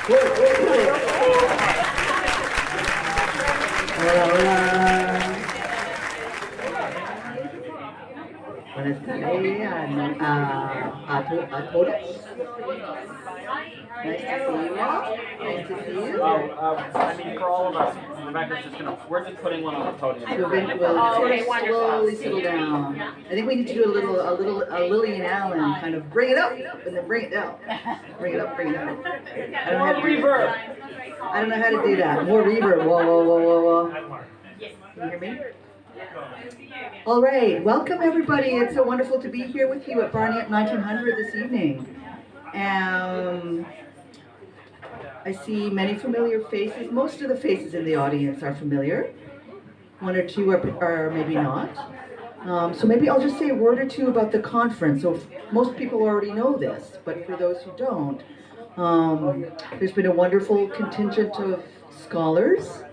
Hola, hola. Buenas tardes a todos. Nice to see you all. Nice to see you. I mean, for all of us, Rebecca's just gonna, we're just putting one on the podium. So then we'll sort of slowly settle down. I think we need to do a Lily and Allen kind of bring it up and then bring it down. Bring it up, bring it down. I don't know how to do that. I don't know how to do that. More reverb. Whoa, whoa, whoa, whoa, whoa. Can you hear me? All right, welcome everybody. It's so wonderful to be here with you at Barney at 1900 this evening. I see many familiar faces. Most of the faces in the audience are familiar. One or two are maybe not. So maybe I'll just say a word or two about the conference. So most people already know this, but for those who don't, there's been a wonderful contingent of scholars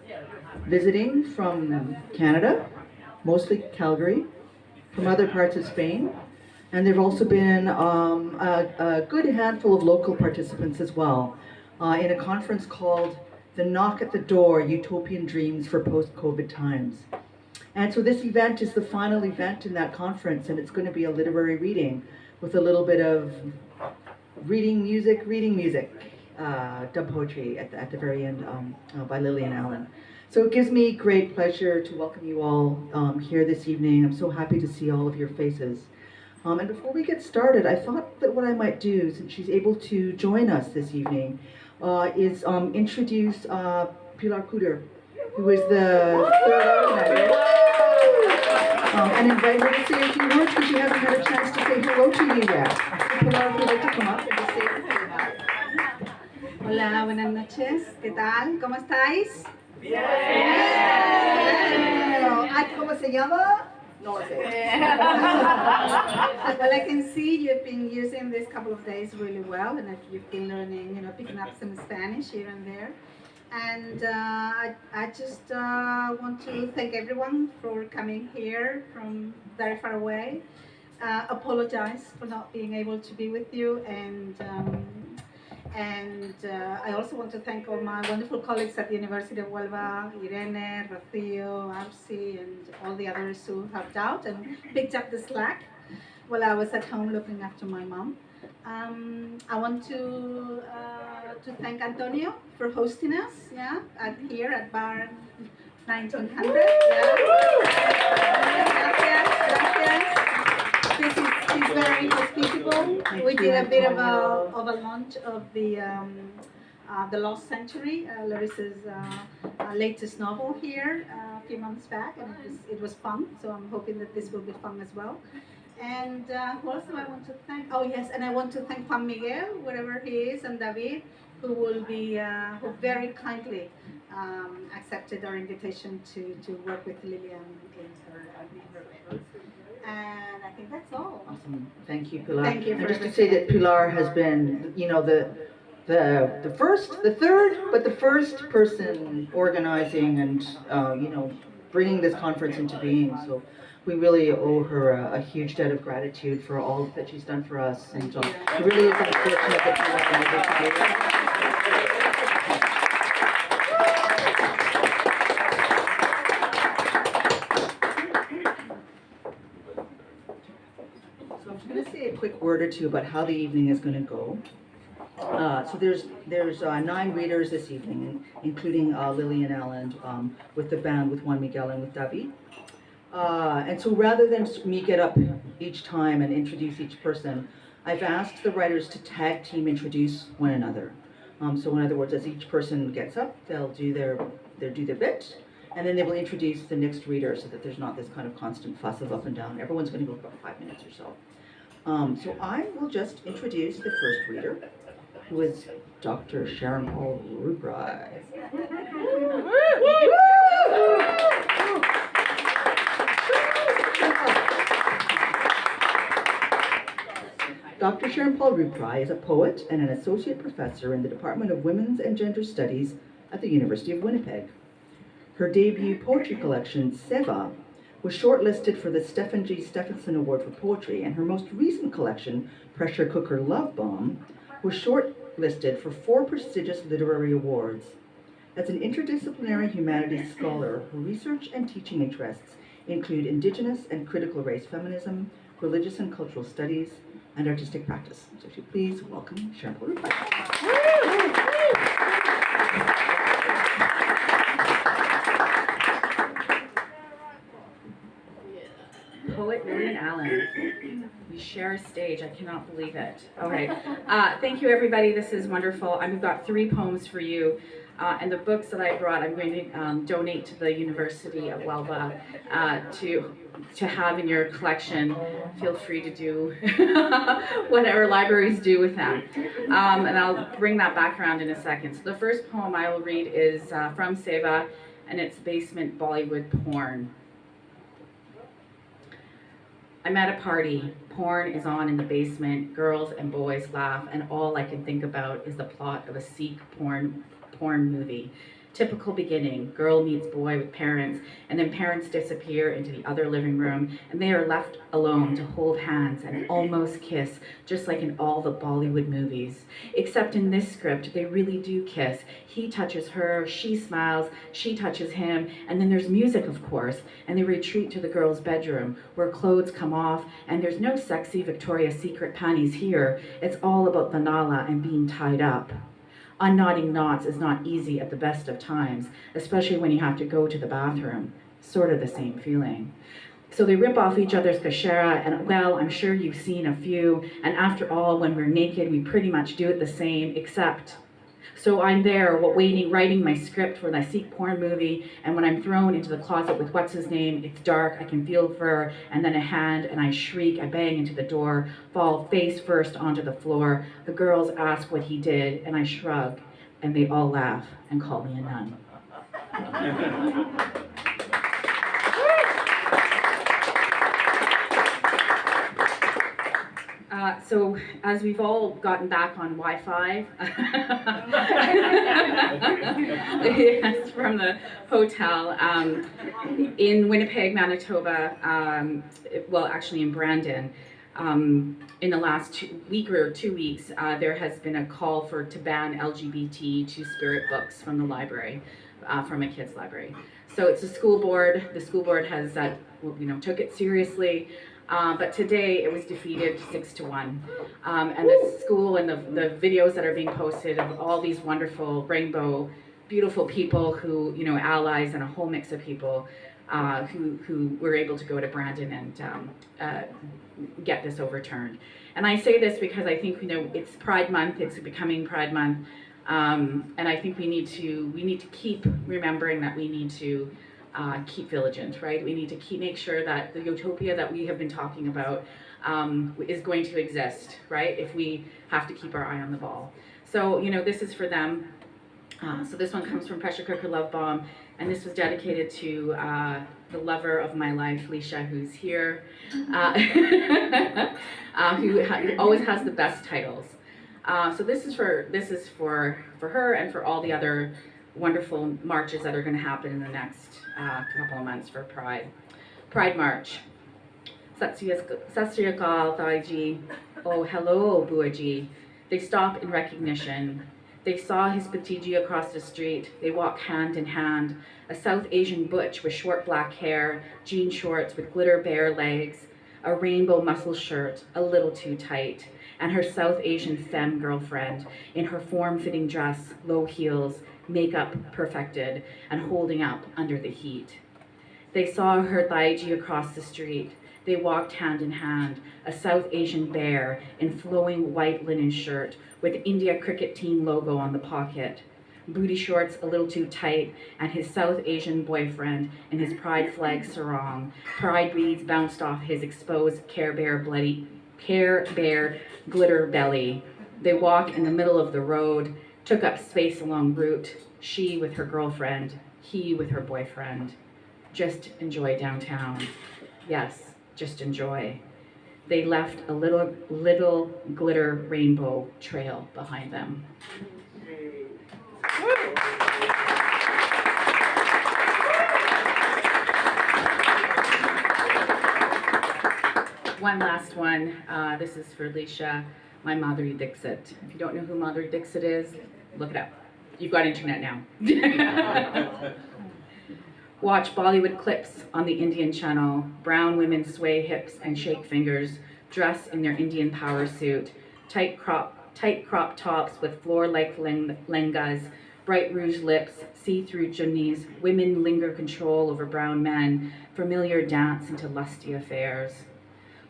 visiting from Canada, mostly Calgary, from other parts of Spain. And there have also been a good handful of local participants as well in a conference called The Knock at the Door, Utopian Dreams for Post-COVID Times. And so this event is the final event in that conference, and it's going to be a literary reading with a little bit of reading music, dub poetry at the very end by Lily and Allen. So it gives me great pleasure to welcome you all here this evening. I'm so happy to see all of your faces. And before we get started, I thought that what I might do, since she's able to join us this evening, is introduce Pilar Couder, who is the third organizer, and invite her to say a few words because she hasn't had a chance to say hello to you yet. So Pilar, if you'd like to come up and just say hello. Hola, buenas noches. ¿Qué tal? ¿Cómo estáis? Bien. ¿Cómo se llama? No lo sé. Well, I can see you've been using this couple of days really well, and you've been learning, picking up some Spanish here and there. And I just want to thank everyone for coming here from very far away. Apologize for not being able to be with you, and I also want to thank all my wonderful colleagues at the University of Huelva, Irene, Rocío, Arsi, and all the others who helped out and picked up the slack while I was at home looking after my mom. I want to thank Antonio for hosting us, here at Bar 1900. Gracias. He's very hospitable. We did a bit of a launch of the Lost Century, Larissa's latest novel here a few months back, and it was fun. So I'm hoping that this will be fun as well. And who else do I want to thank? Oh yes, and I want to thank Juan Miguel, wherever he is, and David, who who very kindly accepted our invitation to work with Lillian in her and I think that's all. Awesome. Thank you, Pilar. Thank you. And just to say that Pilar has been, the first person organizing and bringing this conference into being. So we really owe her a huge debt of gratitude for all that she's done for us. And it really is unfortunate that she wasn't able to do it. A quick word or two about how the evening is going to go. So there's 9 readers this evening, including Lily and Allen, with the band, with Juan Miguel and with David. And so rather than me get up each time and introduce each person, I've asked the writers to tag team introduce one another. So in other words, as each person gets up, they'll do their bit, and then they will introduce the next reader so that there's not this kind of constant fuss of up and down. Everyone's going to go for about 5 minutes or so. So I will just introduce the first reader, who is Dr. Sharon Paul Rupri. Dr. Sharon Paul Rupri is a poet and an associate professor in the Department of Women's and Gender Studies at the University of Winnipeg. Her debut poetry collection, Seva, was shortlisted for the Stephen G. Stephenson Award for Poetry, and her most recent collection, Pressure Cooker Love Bomb, was shortlisted for 4 prestigious literary awards. As an interdisciplinary humanities scholar, her research and teaching interests include Indigenous and critical race feminism, religious and cultural studies, and artistic practice. So if you please welcome Sharon Potter. Poet Lillian Allen. We share a stage. I cannot believe it. All right. Thank you, everybody. This is wonderful. I've got 3 poems for you. And the books that I brought, I'm going to donate to the University of Huelva to have in your collection. Feel free to do whatever libraries do with them. And I'll bring that back around in a second. So the first poem I will read is from Seva, and it's Basement Bollywood Porn. I'm at a party. Porn is on in the basement. Girls and boys laugh, and all I can think about is the plot of a Sikh porn movie. Typical beginning. Girl meets boy with parents, and then parents disappear into the other living room, and they are left alone to hold hands and almost kiss, just like in all the Bollywood movies. Except in this script, they really do kiss. He touches her, she smiles, she touches him, and then there's music, of course, and they retreat to the girl's bedroom, where clothes come off, and there's no sexy Victoria's Secret panties here. It's all about the nala and being tied up. Unknotting knots is not easy at the best of times, especially when you have to go to the bathroom. Sort of the same feeling. So they rip off each other's kashera, and well, I'm sure you've seen a few, and after all, when we're naked, we pretty much do it the same, except. So I'm there, writing my script for the Sikh porn movie, and when I'm thrown into the closet with what's his name, it's dark, I can feel fur, and then a hand, and I shriek, I bang into the door, fall face first onto the floor. The girls ask what he did, and I shrug, and they all laugh and call me a nun. So as we've all gotten back on Wi-Fi, yes, from the hotel in Winnipeg, Manitoba, well, actually in Brandon, in the last week or 2 weeks, there has been a call to ban LGBT Two-Spirit books from the library, from a kid's library. So it's a school board. The school board has, took it seriously. But today it was defeated 6-1. And the school and the videos that are being posted of all these wonderful rainbow, beautiful people who, allies and a whole mix of people who were able to go to Brandon and get this overturned. And I say this because I think, it's Pride Month, it's becoming Pride Month. And I think we need to keep remembering that we need to keep vigilant, right? We need to make sure that the utopia that we have been talking about is going to exist, right? If we have to keep our eye on the ball. So, this is for them. So this one comes from Pressure Cooker Love Bomb, and this was dedicated to the lover of my life, Leisha, who's here, who always has the best titles. So this is for her and for all the other wonderful marches that are going to happen in the next couple of months for Pride. Pride March. Sat Sri Akal, Thaiji. Oh, hello, Buaji. They stop in recognition. They saw his Patiji across the street. They walk hand in hand. A South Asian butch with short black hair, jean shorts with glitter bare legs, a rainbow muscle shirt, a little too tight, and her South Asian femme girlfriend in her form-fitting dress, low heels, makeup perfected, and holding up under the heat. They saw her Thaiji across the street. They walked hand in hand, a South Asian bear in flowing white linen shirt with India cricket team logo on the pocket, booty shorts a little too tight, and his South Asian boyfriend in his pride flag sarong. Pride beads bounced off his exposed Care Bear glitter belly. They walk in the middle of the road, took up space along route, she with her girlfriend, he with her boyfriend. Just enjoy downtown. Yes, just enjoy. They left a little glitter rainbow trail behind them. One last one. This is for Leisha. my Madhuri Dixit. If you don't know who Madhuri Dixit is, look it up. You've got internet now. Watch Bollywood clips on the Indian channel. Brown women sway hips and shake fingers, dress in their Indian power suit, tight crop tops with floor-like lengas, bright rouge lips, see-through chunnis. Women linger control over brown men, familiar dance into lusty affairs.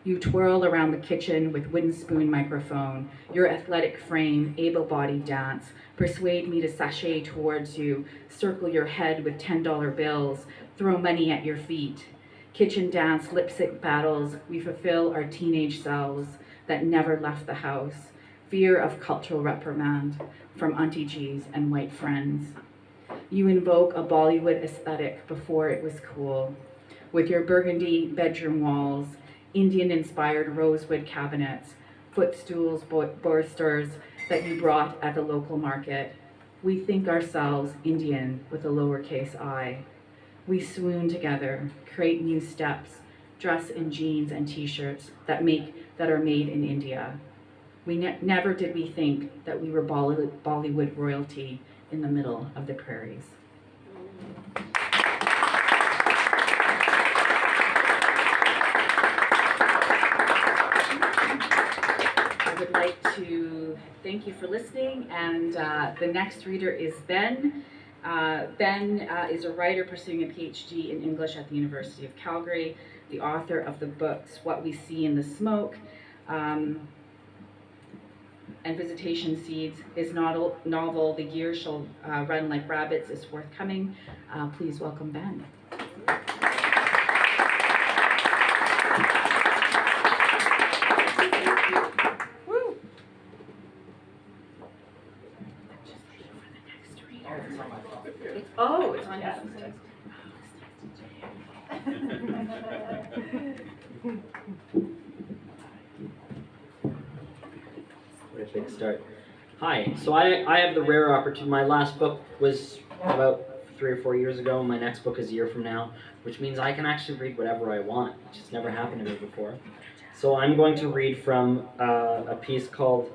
You twirl around the kitchen with wooden spoon microphone, your athletic frame, able-bodied dance. Persuade me to sashay towards you, circle your head with $10 bills, throw money at your feet. Kitchen dance, lip-sync battles, we fulfill our teenage selves that never left the house. Fear of cultural reprimand from Auntie G's and white friends. You invoke a Bollywood aesthetic before it was cool. With your burgundy bedroom walls, Indian-inspired rosewood cabinets, footstools, bolsters that you brought at the local market. We think ourselves Indian with a lowercase I. We swoon together, create new steps, dress in jeans and t-shirts that are made in India. Never did we think that we were Bollywood royalty in the middle of the prairies. I would like to thank you for listening, and the next reader is Ben. Ben is a writer pursuing a PhD in English at the University of Calgary, the author of the books What We See in the Smoke and Visitation Seeds. His novel The Year Shall Run Like Rabbits is forthcoming. Please welcome Ben. Oh, it's on your What a big start. Hi, so I have the rare opportunity. My last book was about 3 or 4 years ago. My next book is a year from now, which means I can actually read whatever I want, which has never happened to me before. So I'm going to read from a piece called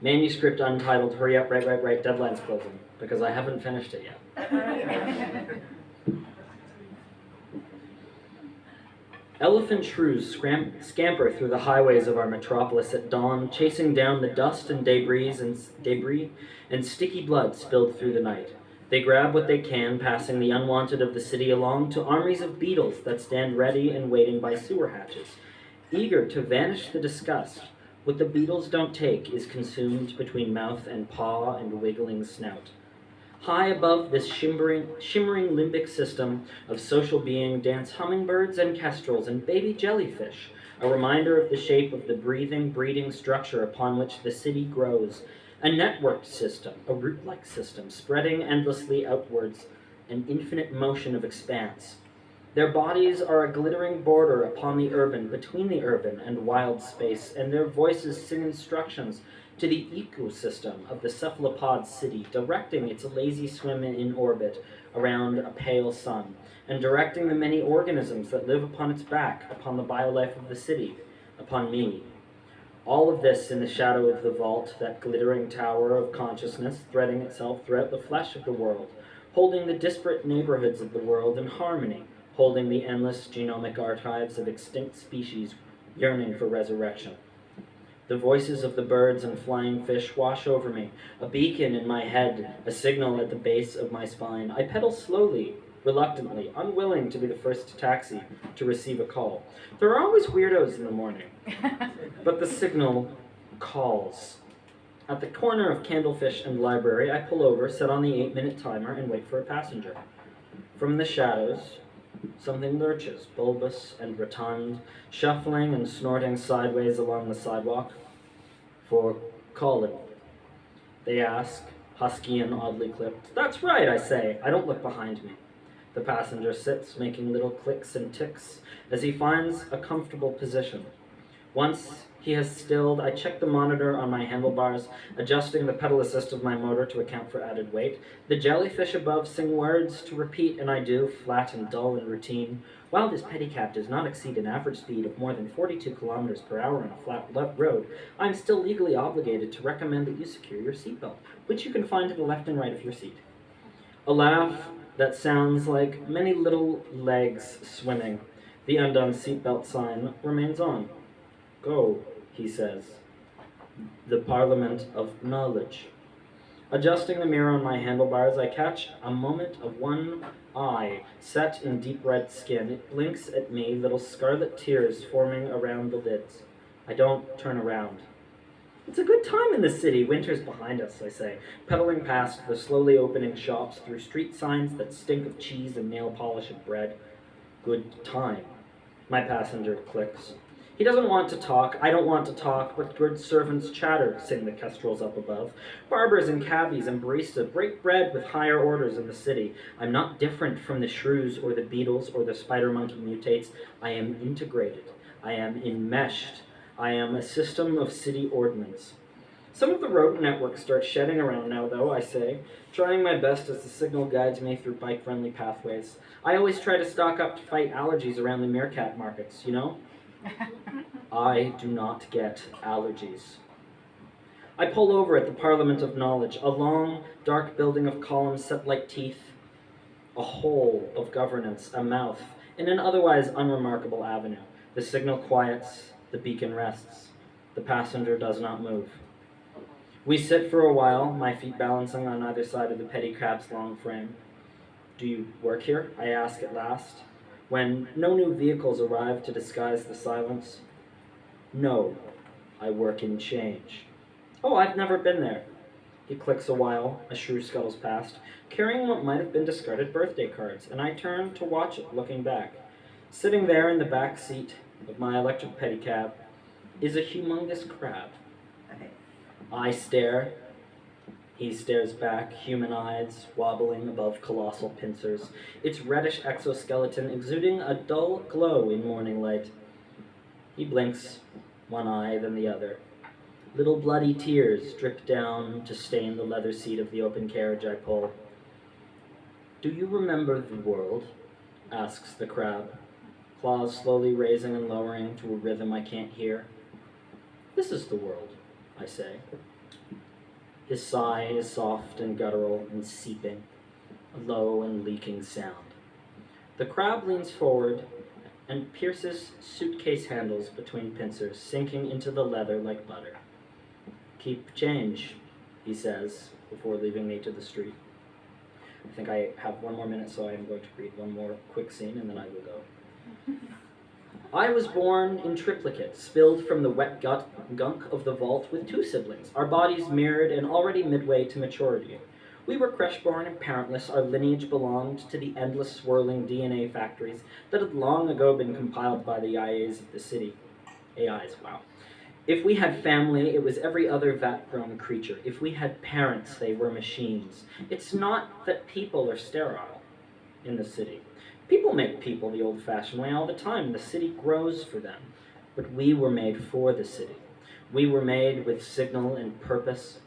Manuscript Untitled, Hurry Up, Write, Deadline's Closing, because I haven't finished it yet. Elephant shrews scamper through the highways of our metropolis at dawn, chasing down the dust and debris and sticky blood spilled through the night. They grab what they can, passing the unwanted of the city along to armies of beetles that stand ready and waiting by sewer hatches, eager to vanish the disgust. What the beetles don't take is consumed between mouth and paw and wiggling snout. High above this shimmering limbic system of social being dance hummingbirds and kestrels and baby jellyfish, a reminder of the shape of the breeding structure upon which the city grows, a networked system, a root-like system, spreading endlessly outwards, an infinite motion of expanse. Their bodies are a glittering border upon the urban, between the urban and wild space, and their voices sing instructions to the ecosystem of the cephalopod city, directing its lazy swim in orbit around a pale sun, and directing the many organisms that live upon its back, upon the biolife of the city, upon me. All of this in the shadow of the vault, that glittering tower of consciousness threading itself throughout the flesh of the world, holding the disparate neighborhoods of the world in harmony, holding the endless genomic archives of extinct species yearning for resurrection. The voices of the birds and flying fish wash over me, a beacon in my head, a signal at the base of my spine. I pedal slowly, reluctantly, unwilling to be the first taxi to receive a call. There are always weirdos in the morning, but the signal calls. At the corner of Candlefish and Library, I pull over, set on the 8-minute timer, and wait for a passenger. From the shadows, something lurches, bulbous and rotund, shuffling and snorting sideways along the sidewalk. For calling. They ask, husky and oddly clipped. That's right, I say. I don't look behind me. The passenger sits, making little clicks and ticks, as he finds a comfortable position. Once He has stilled. I check the monitor on my handlebars, adjusting the pedal assist of my motor to account for added weight. The jellyfish above sing words to repeat, and I do, flat and dull and routine. While this pedicab does not exceed an average speed of more than 42 kilometers per hour on a flat road, I am still legally obligated to recommend that you secure your seatbelt, which you can find to the left and right of your seat. A laugh that sounds like many little legs swimming. The undone seatbelt sign remains on. Go, he says. The Parliament of Knowledge. Adjusting the mirror on my handlebars, I catch a moment of one eye set in deep red skin. It blinks at me, little scarlet tears forming around the lids. I don't turn around. It's a good time in the city. Winter's behind us, I say, pedaling past the slowly opening shops through street signs that stink of cheese and nail polish and bread. Good time. My passenger clicks. He doesn't want to talk, I don't want to talk, but good servants chatter, sing the kestrels up above. Barbers and cabbies and baristas break bread with higher orders in the city. I'm not different from the shrews or the beetles or the spider monkey mutates. I am integrated. I am enmeshed. I am a system of city ordnance. Some of the road network starts shedding around now, though, I say, trying my best as the signal guides me through bike-friendly pathways. I always try to stock up to fight allergies around the meerkat markets, you know? I do not get allergies. I pull over at the Parliament of Knowledge, a long, dark building of columns set like teeth, a hole of governance, a mouth, in an otherwise unremarkable avenue. The signal quiets, the beacon rests. The passenger does not move. We sit for a while, my feet balancing on either side of the pedicab's long frame. Do you work here? I ask at last, when no new vehicles arrive to disguise the silence. No, I work in change. Oh, I've never been there. He clicks a while, a shrew scuttles past, carrying what might have been discarded birthday cards, and I turn to watch it, looking back. Sitting there in the back seat of my electric pedicab is a humongous crab. I stare. He stares back, human eyes wobbling above colossal pincers, its reddish exoskeleton exuding a dull glow in morning light. He blinks, one eye, then the other. Little bloody tears drip down to stain the leather seat of the open carriage I pull. Do you remember the world? Asks the crab, claws slowly raising and lowering to a rhythm I can't hear. This is the world, I say. His sigh is soft and guttural and seeping, a low and leaking sound. The crab leans forward and pierces suitcase handles between pincers, sinking into the leather like butter. Keep change, he says, before leaving me to the street. I think I have one more minute, so I am going to read one more quick scene, and then I will go. I was born in triplicate, spilled from the wet gunk of the vault with two siblings, our bodies mirrored and already midway to maturity. We were creche-born and parentless. Our lineage belonged to the endless swirling DNA factories that had long ago been compiled by the AIs of the city. AIs, wow. If we had family, it was every other vat-grown creature. If we had parents, they were machines. It's not that people are sterile in the city. People make people the old-fashioned way all the time. The city grows for them. But we were made for the city. We were made with signal and purpose.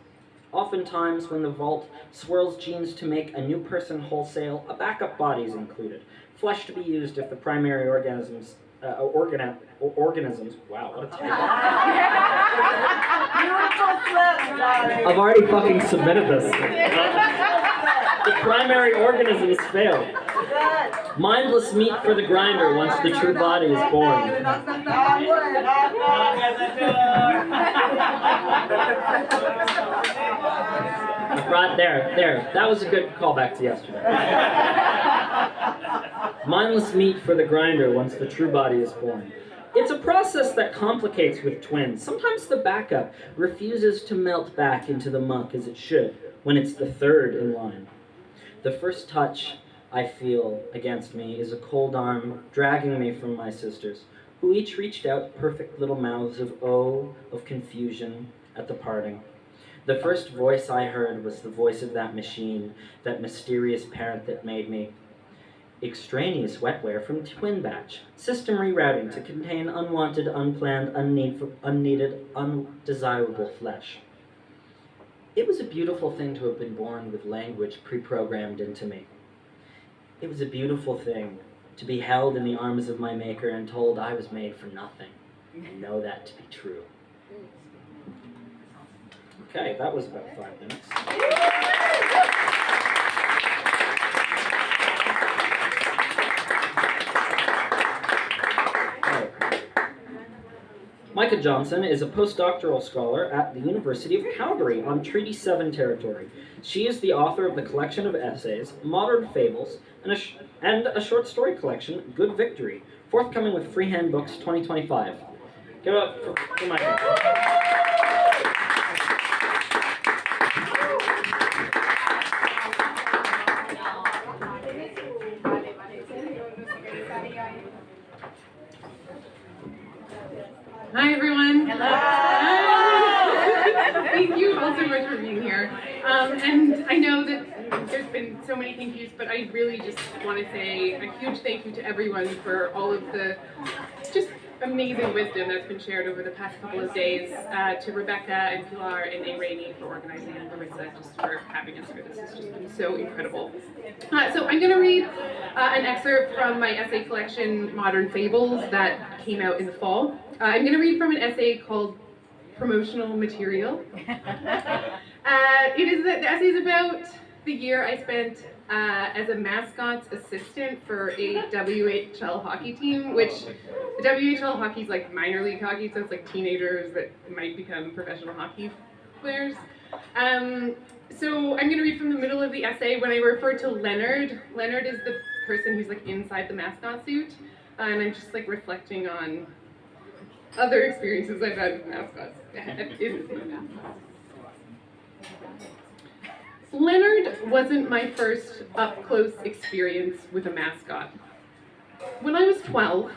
Oftentimes, when the vault swirls genes to make a new person wholesale, a backup body is included. Flesh to be used if the primary organisms, wow, what a title. I've already fucking submitted this. The primary organisms fail. Mindless meat for the grinder once the true body is born. Right there. That was a good callback to yesterday. Mindless meat for the grinder once the true body is born. It's a process that complicates with twins. Sometimes the backup refuses to melt back into the muck as it should when it's the third in line. The first touch I feel against me is a cold arm dragging me from my sisters, who each reached out perfect little mouths of confusion at the parting. The first voice I heard was the voice of that machine, that mysterious parent that made me. Extraneous wetware from Twin Batch. System rerouting to contain unwanted, unplanned, unneeded, undesirable flesh. It was a beautiful thing to have been born with language pre-programmed into me. It was a beautiful thing to be held in the arms of my maker and told I was made for nothing. I know that to be true. Okay, that was about 5 minutes. Micah Johnson is a postdoctoral scholar at the University of Calgary on Treaty 7 territory. She is the author of the collection of essays, Modern Fables, and a short story collection, Good Victory, forthcoming with Freehand Books 2025. Give it up for Micah. Hi, everyone. Hello. Thank you all so much for being here. And I know that there's been so many thank yous, but I really just want to say a huge thank you to everyone for all of the just amazing wisdom that's been shared over the past couple of days. To Rebecca and Pilar and A. Rainey for organizing, and Larissa just for having us here. This has just been so incredible. So I'm going to read an excerpt from my essay collection, Modern Fables, that came out in the fall. I'm going to read from an essay called Promotional Material. The essay is about the year I spent as a mascot's assistant for a WHL hockey team, which the WHL hockey is like minor league hockey, so it's like teenagers that might become professional hockey players. So I'm going to read from the middle of the essay. When I refer to Leonard, Leonard is the person who's like inside the mascot suit, and I'm just like reflecting on other experiences I've had with mascots. Leonard wasn't my first up-close experience with a mascot. When I was 12,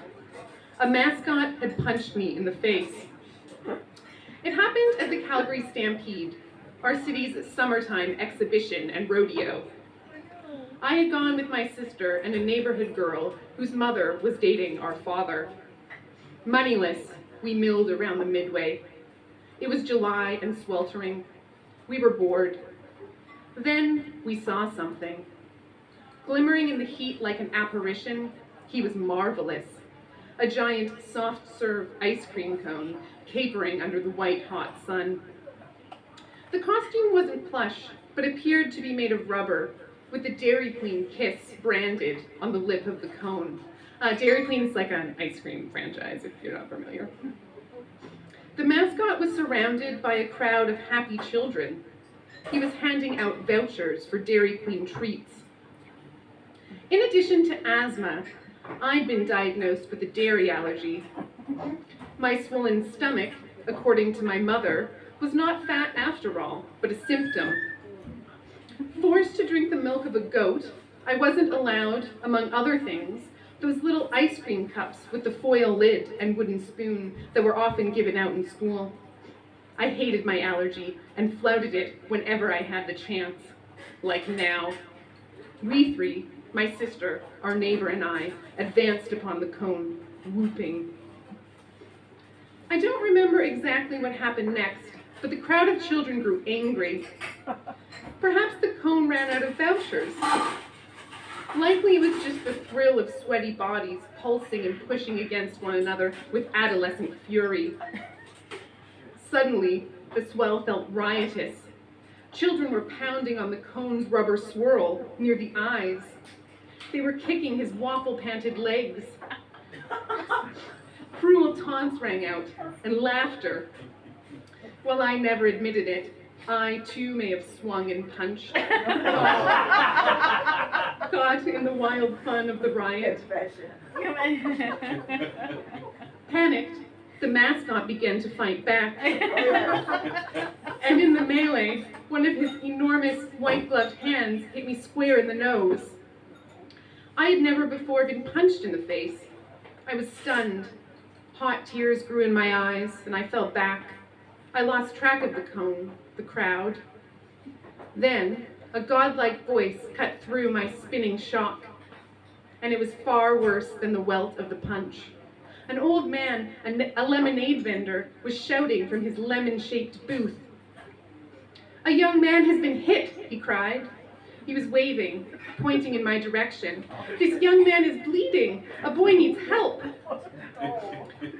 a mascot had punched me in the face. It happened at the Calgary Stampede, our city's summertime exhibition and rodeo. I had gone with my sister and a neighborhood girl whose mother was dating our father. Moneyless, we milled around the midway. It was July and sweltering. We were bored. Then we saw something. Glimmering in the heat like an apparition, he was marvelous. A giant soft-serve ice cream cone capering under the white-hot sun. The costume wasn't plush, but appeared to be made of rubber, with the Dairy Queen kiss branded on the lip of the cone. Dairy Queen is like an ice cream franchise, if you're not familiar. The mascot was surrounded by a crowd of happy children. He was handing out vouchers for Dairy Queen treats. In addition to asthma, I'd been diagnosed with a dairy allergy. My swollen stomach, according to my mother, was not fat after all, but a symptom. Forced to drink the milk of a goat, I wasn't allowed, among other things, those little ice cream cups with the foil lid and wooden spoon that were often given out in school. I hated my allergy and flouted it whenever I had the chance, like now. We three, my sister, our neighbor, and I, advanced upon the cone, whooping. I don't remember exactly what happened next, but the crowd of children grew angry. Perhaps the cone ran out of vouchers. Likely it was just the thrill of sweaty bodies pulsing and pushing against one another with adolescent fury. Suddenly, the swell felt riotous. Children were pounding on the cone's rubber swirl near the eyes. They were kicking his waffle-panted legs. Cruel taunts rang out, and laughter. While I never admitted it, I too may have swung and punched. Caught in the wild fun of the riot. Panicked, the mascot began to fight back. And in the melee, one of his enormous white-gloved hands hit me square in the nose. I had never before been punched in the face. I was stunned. Hot tears grew in my eyes, and I fell back. I lost track of the cone, the crowd. Then, a godlike voice cut through my spinning shock. and it was far worse than the welt of the punch. An old man, a lemonade vendor, was shouting from his lemon-shaped booth. "A young man has been hit," he cried. He was waving, pointing in my direction. "This young man is bleeding. A boy needs help."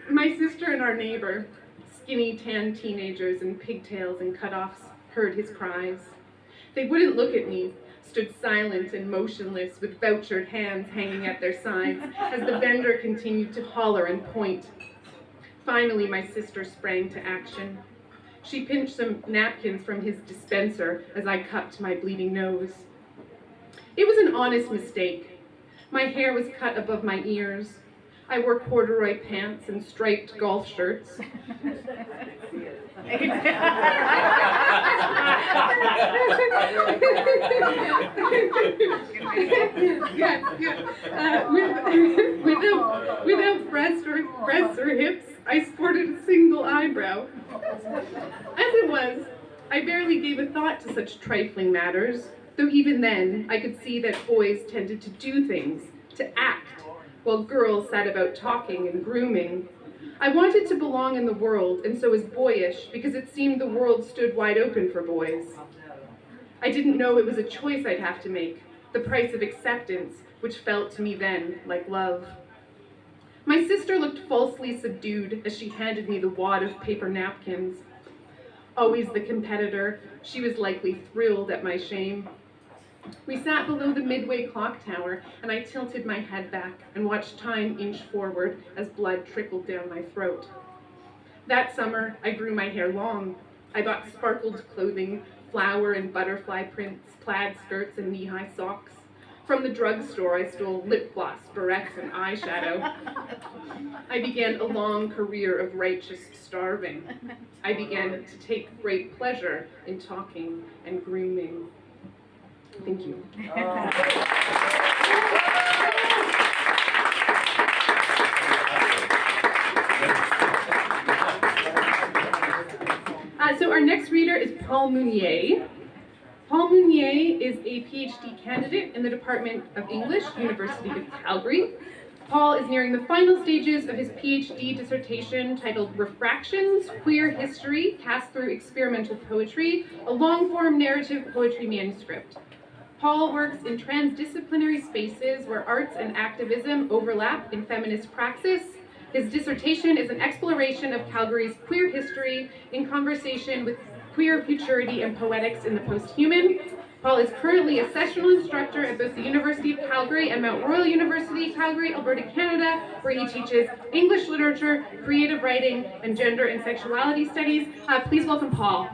My sister and our neighbor, skinny tan teenagers in pigtails and cutoffs, heard his cries. They wouldn't look at me, stood silent and motionless with vouchered hands hanging at their sides as the vendor continued to holler and point. Finally, my sister sprang to action. She pinched some napkins from his dispenser as I cupped my bleeding nose. It was an honest mistake. My hair was cut above my ears. I wore corduroy pants and striped golf shirts. Without breasts or hips, I sported a single eyebrow. As it was, I barely gave a thought to such trifling matters, though even then I could see that boys tended to do things, to act, while girls sat about talking and grooming. I wanted to belong in the world, and so was boyish, because it seemed the world stood wide open for boys. I didn't know it was a choice I'd have to make, the price of acceptance, which felt to me then like love. My sister looked falsely subdued as she handed me the wad of paper napkins. Always the competitor, she was likely thrilled at my shame. We sat below the midway clock tower, and I tilted my head back and watched time inch forward as blood trickled down my throat. That summer, I grew my hair long. I bought sparkled clothing, flower and butterfly prints, plaid skirts, and knee-high socks. From the drugstore, I stole lip gloss, barrettes, and eyeshadow. I began a long career of righteous starving. I began to take great pleasure in talking and grooming. Thank you. So our next reader is Paul Mounier. Paul Mounier is a PhD candidate in the Department of English, University of Calgary. Paul is nearing the final stages of his PhD dissertation titled Refractions, Queer History, Cast Through Experimental Poetry, a long-form narrative poetry manuscript. Paul works in transdisciplinary spaces where arts and activism overlap in feminist praxis. His dissertation is an exploration of Calgary's queer history in conversation with queer futurity and poetics in the post-human. Paul is currently a sessional instructor at both the University of Calgary and Mount Royal University, Calgary, Alberta, Canada, where he teaches English literature, creative writing, and gender and sexuality studies. Please welcome Paul.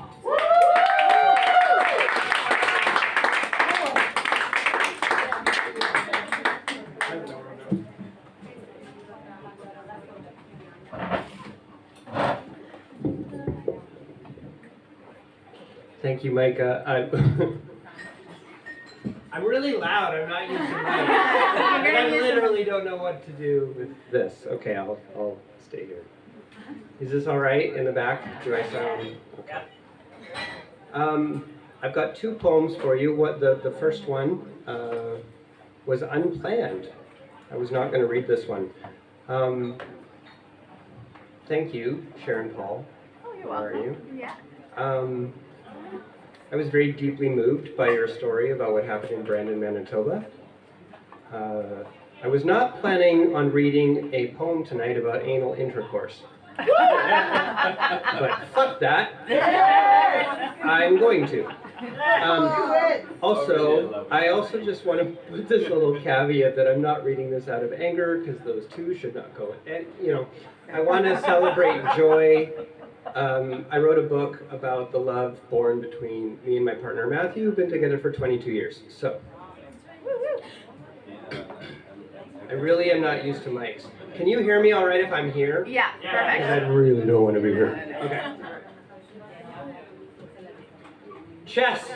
Thank you, Micah. I'm really loud. I'm not used to mic. I literally don't know what to do with this. Okay, I'll stay here. Is this all right in the back? Do I sound okay? I've got two poems for you. The first one was unplanned. I was not going to read this one. Thank you, Sharon Paul. Oh, you're How welcome. are you? Yeah. I was very deeply moved by your story about what happened in Brandon, Manitoba. I was not planning on reading a poem tonight about anal intercourse. But fuck that. I'm going to. I also just want to put this little caveat that I'm not reading this out of anger, because those two should not go. And, I want to celebrate joy. I wrote a book about the love born between me and my partner Matthew, who've been together for 22 years. So, I really am not used to mics. Can you hear me all right if I'm here? Yeah, perfect. I really don't want to be here. Okay. Chest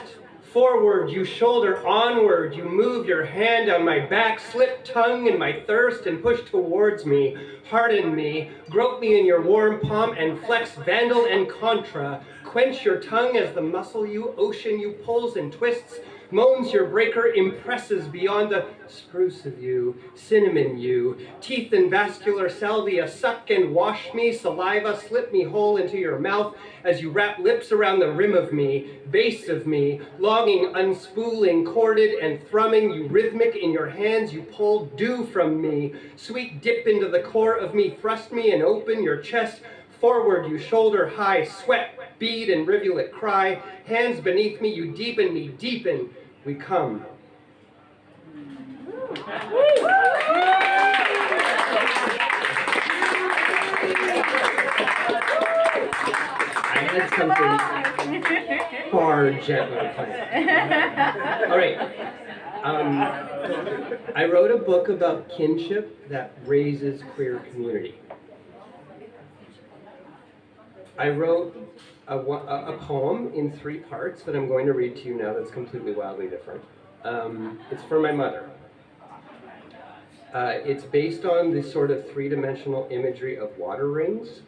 forward, you shoulder onward, you move your hand on my back, slip tongue in my thirst and push towards me, harden me, grope me in your warm palm and flex vandal and contra, quench your tongue as the muscle you, ocean you pulls and twists, Moans your breaker impresses beyond the spruce of you, cinnamon you, teeth and vascular salvia, suck and wash me, saliva, slip me whole into your mouth as you wrap lips around the rim of me, base of me, longing, unspooling, corded and thrumming, you rhythmic in your hands, you pull dew from me, sweet dip into the core of me, thrust me and open your chest, forward you shoulder high, sweat, bead and rivulet cry, hands beneath me, you deepen me, deepen, we come. I had something far gentler planned. All right. I wrote a book about kinship that raises queer community. I wrote a poem in 3 parts that I'm going to read to you now that's completely wildly different. It's for my mother. It's based on this sort of 3-dimensional imagery of water rings,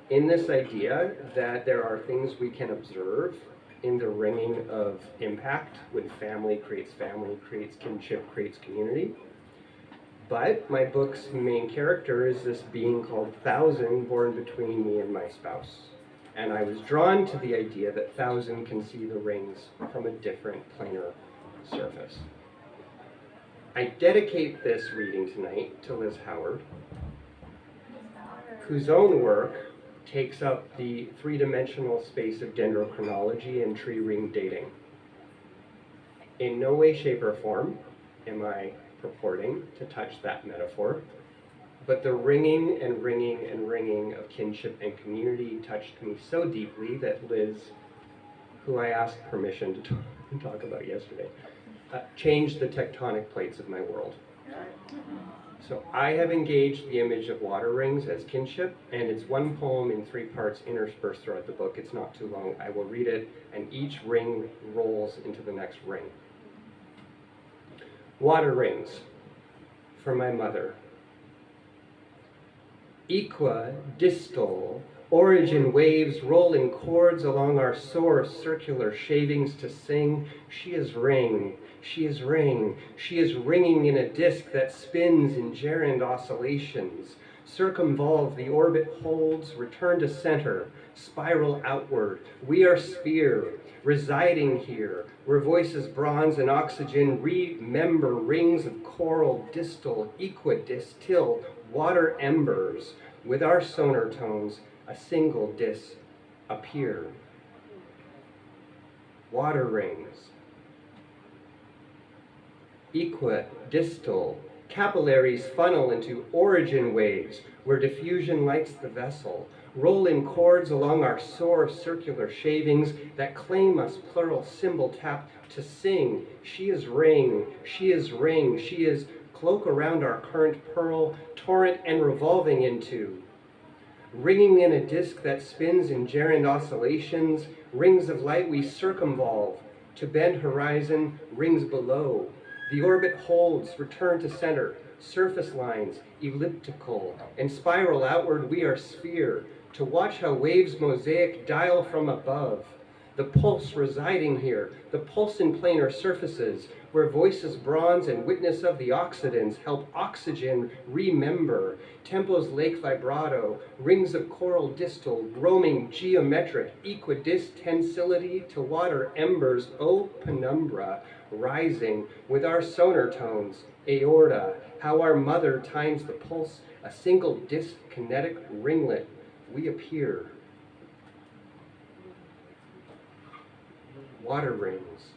in this idea that there are things we can observe in the ringing of impact when family, creates kinship, creates community. But my book's main character is this being called Thousand, born between me and my spouse. And I was drawn to the idea that Thousand can see the rings from a different planar surface. I dedicate this reading tonight to Liz Howard, whose own work takes up the 3-dimensional space of dendrochronology and tree ring dating. In no way, shape, or form am I purporting to touch that metaphor, but the ringing and ringing and ringing of kinship and community touched me so deeply that Liz, who I asked permission to talk about yesterday, changed the tectonic plates of my world. So I have engaged the image of water rings as kinship, and it's one poem in 3 parts interspersed throughout the book. It's not too long. I will read it, and each ring rolls into the next ring. Water rings for my mother. Equidistal origin waves rolling chords along our sore circular shavings to sing. She is ring, she is ring, she is ringing in a disc that spins in gerund oscillations. Circumvolve, the orbit holds, return to center, spiral outward. We are sphere, residing here, where voices bronze and oxygen remember rings of coral distal, equidistil, water embers, with our sonar tones, a single dis appear. Water rings. Equidistal, capillaries funnel into origin waves, where diffusion lights the vessel, rolling chords along our sore circular shavings that claim us plural symbol tap to sing. She is ring, she is ring, she is cloak around our current pearl, torrent and revolving into. Ringing in a disc that spins in gerund oscillations, rings of light we circumvolve, to bend horizon, rings below. The orbit holds, return to center, surface lines, elliptical, and spiral outward we are sphere, to watch how waves mosaic dial from above. The pulse residing here, the pulse in planar surfaces, where voices bronze and witness of the oxidants help oxygen remember. Tempo's lake vibrato, rings of coral distal, roaming geometric, equidistensility to water embers, O penumbra, rising with our sonar tones, aorta, how our mother times the pulse, a single disc kinetic ringlet, we appear. Water rings.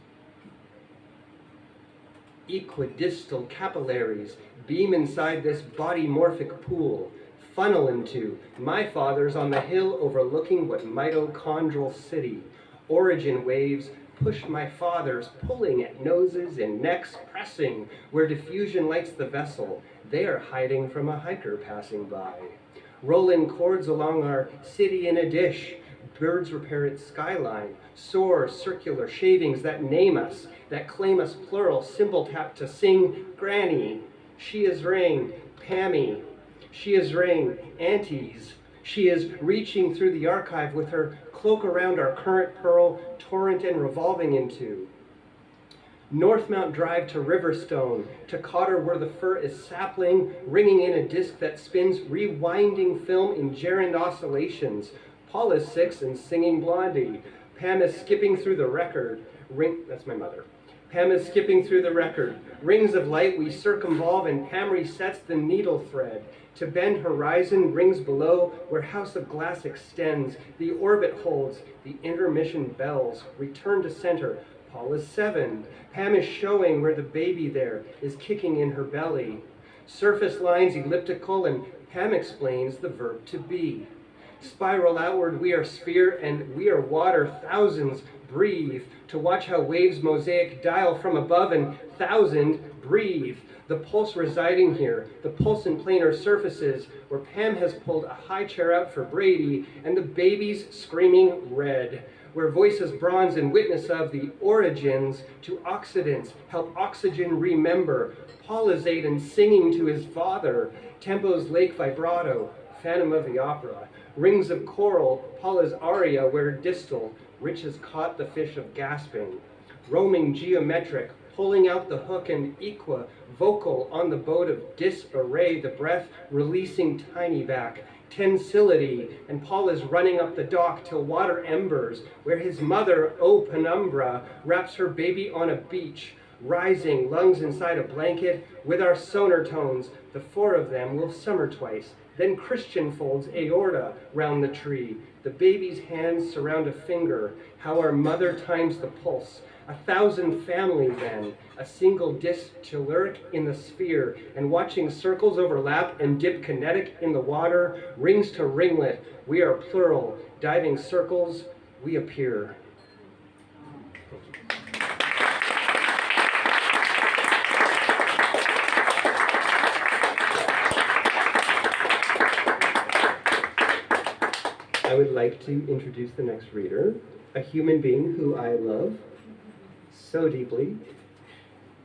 Equidistal capillaries beam inside this body morphic pool, funnel into my father's on the hill overlooking what mitochondrial city. Origin waves push my father's, pulling at noses and necks, pressing where diffusion lights the vessel. They are hiding from a hiker passing by. Rolling chords along our city in a dish. Birds repair its skyline, soar circular shavings that name us, that claim us plural, symbol tap to sing Granny, she is ring, Pammy, she is ring, aunties, she is reaching through the archive with her cloak around our current pearl, torrent and revolving into. Northmount Drive to Riverstone, to Cotter where the fir is sapling, ringing in a disc that spins rewinding film in gerund oscillations. Paul is 6 and singing Blondie. Pam is skipping through the record. That's my mother. Pam is skipping through the record. Rings of light we circumvolve, and Pam resets the needle thread. To bend horizon, rings below, where House of Glass extends. The orbit holds, the intermission bells. Return to center. Paul is 7. Pam is showing where the baby there is kicking in her belly. Surface lines elliptical, and Pam explains the verb to be. Spiral outward, we are sphere, and we are water. Thousands breathe, to watch how waves mosaic dial from above, and thousand breathe. The pulse residing here, the pulse in planar surfaces, where Pam has pulled a high chair out for Brady, and the baby's screaming red, where voices bronze and witness of the origins to oxidants help oxygen remember. Paul is 8 and singing to his father, tempos lake vibrato, Phantom of the Opera. Rings of coral, Paul is aria, where distal, rich has caught the fish of gasping. Roaming geometric, pulling out the hook and equa, vocal on the boat of disarray, the breath releasing tiny back. Tensility, and Paul is running up the dock till water embers, where his mother, O Penumbra, wraps her baby on a beach. Rising, lungs inside a blanket, with our sonar tones, the 4 of them will summer twice. Then Christian folds aorta round the tree. The baby's hands surround a finger, how our mother times the pulse. 1,000 family then, a single disc telluric in the sphere, and watching circles overlap and dip kinetic in the water, rings to ringlet, we are plural, diving circles, we appear. I would like to introduce the next reader, a human being who I love so deeply.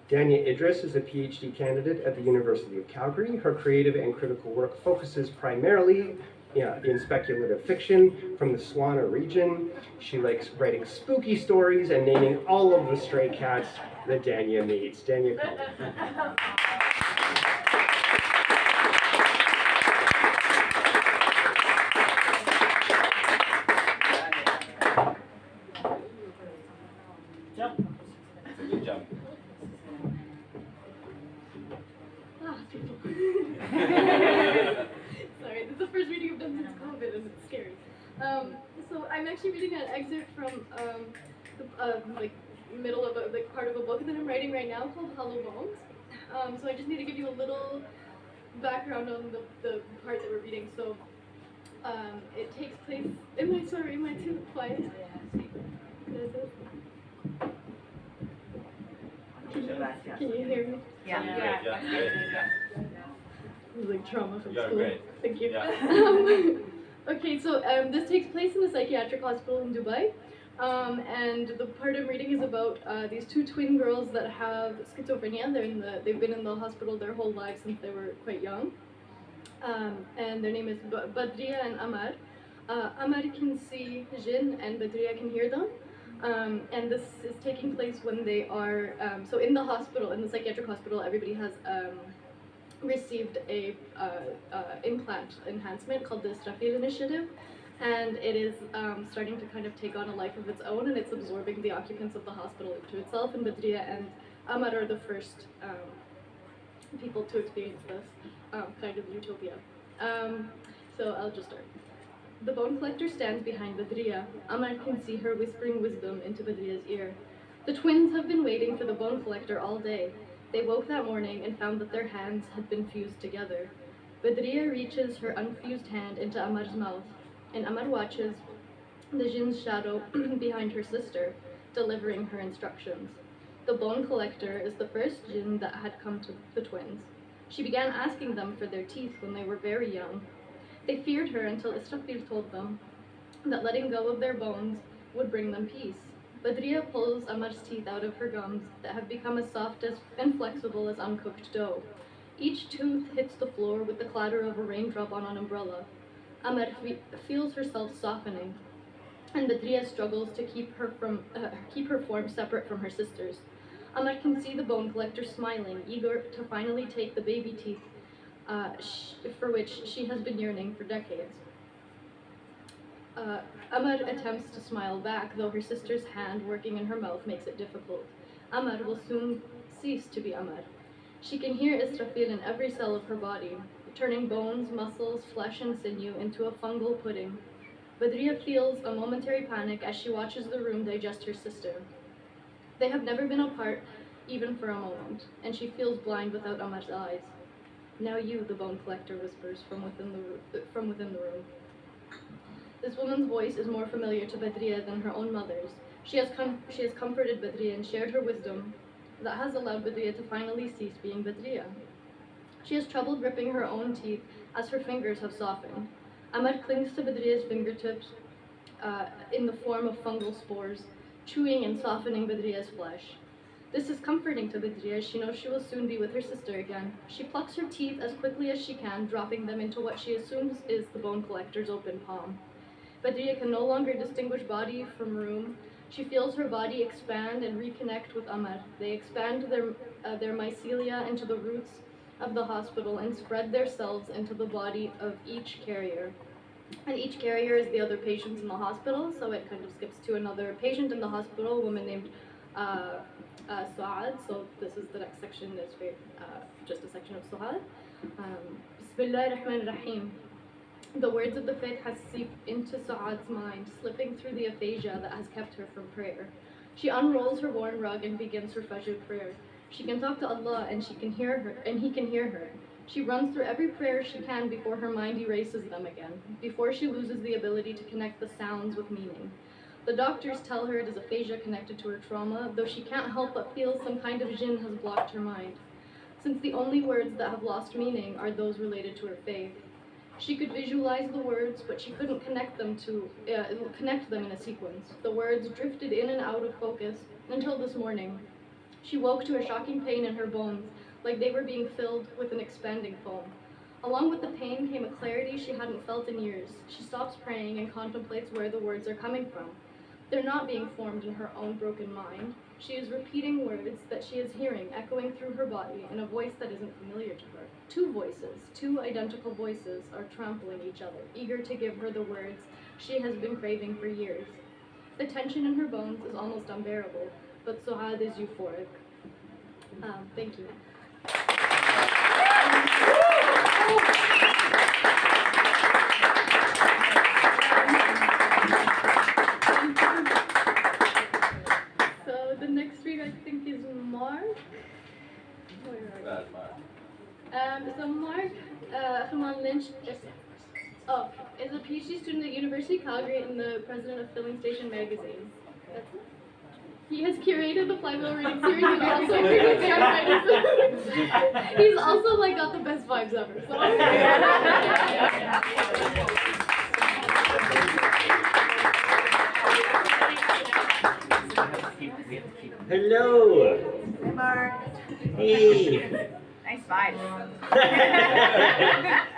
Dania Idris is a PhD candidate at the University of Calgary. Her creative and critical work focuses primarily in speculative fiction from the Swana region. She likes writing spooky stories and naming all of the stray cats that Dania meets. Dania, come. Good job. Sorry, this is the first reading I've done since COVID and it's scary. So I'm actually reading an excerpt from the middle of a part of a book that I'm writing right now called Hollow Bones. So I just need to give you a little background on the part that we're reading. So it takes place. Am I too quiet? Can you hear me? Yeah. It was like trauma from Yeah, school. great. Thank you. Yeah. Okay, so this takes place in a psychiatric hospital in Dubai. And the part I'm reading is about these 2 twin girls that have schizophrenia. They've been in the hospital their whole lives since they were quite young. And their name is Badriya and Amar. Amar can see Jinn and Badriya can hear them. And this is taking place when they are, so in the hospital, in the psychiatric hospital, everybody has received a implant enhancement called the Israfil Initiative. And it is starting to kind of take on a life of its own, and it's absorbing the occupants of the hospital into itself. And Badriya and Amar are the first people to experience this kind of utopia. So I'll just start. The bone collector stands behind Badriya. Amar can see her whispering wisdom into Badriya's ear. The twins have been waiting for the bone collector all day. They woke that morning and found that their hands had been fused together. Badriya reaches her unfused hand into Amar's mouth, and Amar watches the Jinn's shadow behind her sister, delivering her instructions. The bone collector is the first Jinn that had come to the twins. She began asking them for their teeth when they were very young. They feared her until Israfil told them that letting go of their bones would bring them peace. Badriya pulls Amar's teeth out of her gums that have become as soft and flexible as uncooked dough. Each tooth hits the floor with the clatter of a raindrop on an umbrella. Amar feels herself softening, and Badriya struggles to keep her form separate from her sisters. Ahmad can see the bone collector smiling, eager to finally take the baby teeth for which she has been yearning for decades. Ahmad attempts to smile back, though her sister's hand working in her mouth makes it difficult. Ahmad will soon cease to be Ahmad. She can hear Israfil in every cell of her body, turning bones, muscles, flesh, and sinew into a fungal pudding. Badriya feels a momentary panic as she watches the room digest her sister. They have never been apart, even for a moment, and she feels blind without Ahmad's eyes. Now you, the bone collector whispers from within the room. This woman's voice is more familiar to Badriya than her own mother's. She has comforted Badriya and shared her wisdom that has allowed Badriya to finally cease being Badriya. She has trouble gripping her own teeth as her fingers have softened. Ahmad clings to Badriya's fingertips in the form of fungal spores, chewing and softening Badriya's flesh. This is comforting to Badriya as she knows she will soon be with her sister again. She plucks her teeth as quickly as she can, dropping them into what she assumes is the bone collector's open palm. Badriya can no longer distinguish body from room. She feels her body expand and reconnect with Ahmad. They expand their mycelia into the roots of the hospital and spread their cells into the body of each carrier. And each carrier is the other patients in the hospital, so it kind of skips to another patient in the hospital, a woman named Suad. So this is the next section, is just a section of Suad. Bismillah ar-Rahman ar-Rahim. The words of the faith has seeped into Suad's mind, slipping through the aphasia that has kept her from prayer. She unrolls her worn rug and begins her Fajr prayer. She can talk to Allah and she can hear her, and He can hear her. She runs through every prayer she can before her mind erases them again, before she loses the ability to connect the sounds with meaning. The doctors tell her it is aphasia connected to her trauma, though she can't help but feel some kind of jinn has blocked her mind, since the only words that have lost meaning are those related to her faith. She could visualize the words, but she couldn't connect them in a sequence. The words drifted in and out of focus until this morning. She woke to a shocking pain in her bones, like they were being filled with an expanding foam. Along with the pain came a clarity she hadn't felt in years. She stops praying and contemplates where the words are coming from. They're not being formed in her own broken mind. She is repeating words that she is hearing echoing through her body in a voice that isn't familiar to her. Two voices, two identical voices, are trampling each other, eager to give her the words she has been craving for years. The tension in her bones is almost unbearable, but Suad is euphoric. Thank you. So the next reader I think is Mark. So Mark Hamon Lynch is a PhD student at University of Calgary and the president of Filling Station magazine. That's it. He has curated the Flywheel reading series and also frequency arthritis. He's also like got the best vibes ever. So. Hello. Hey, Mark. Hey. Nice vibes.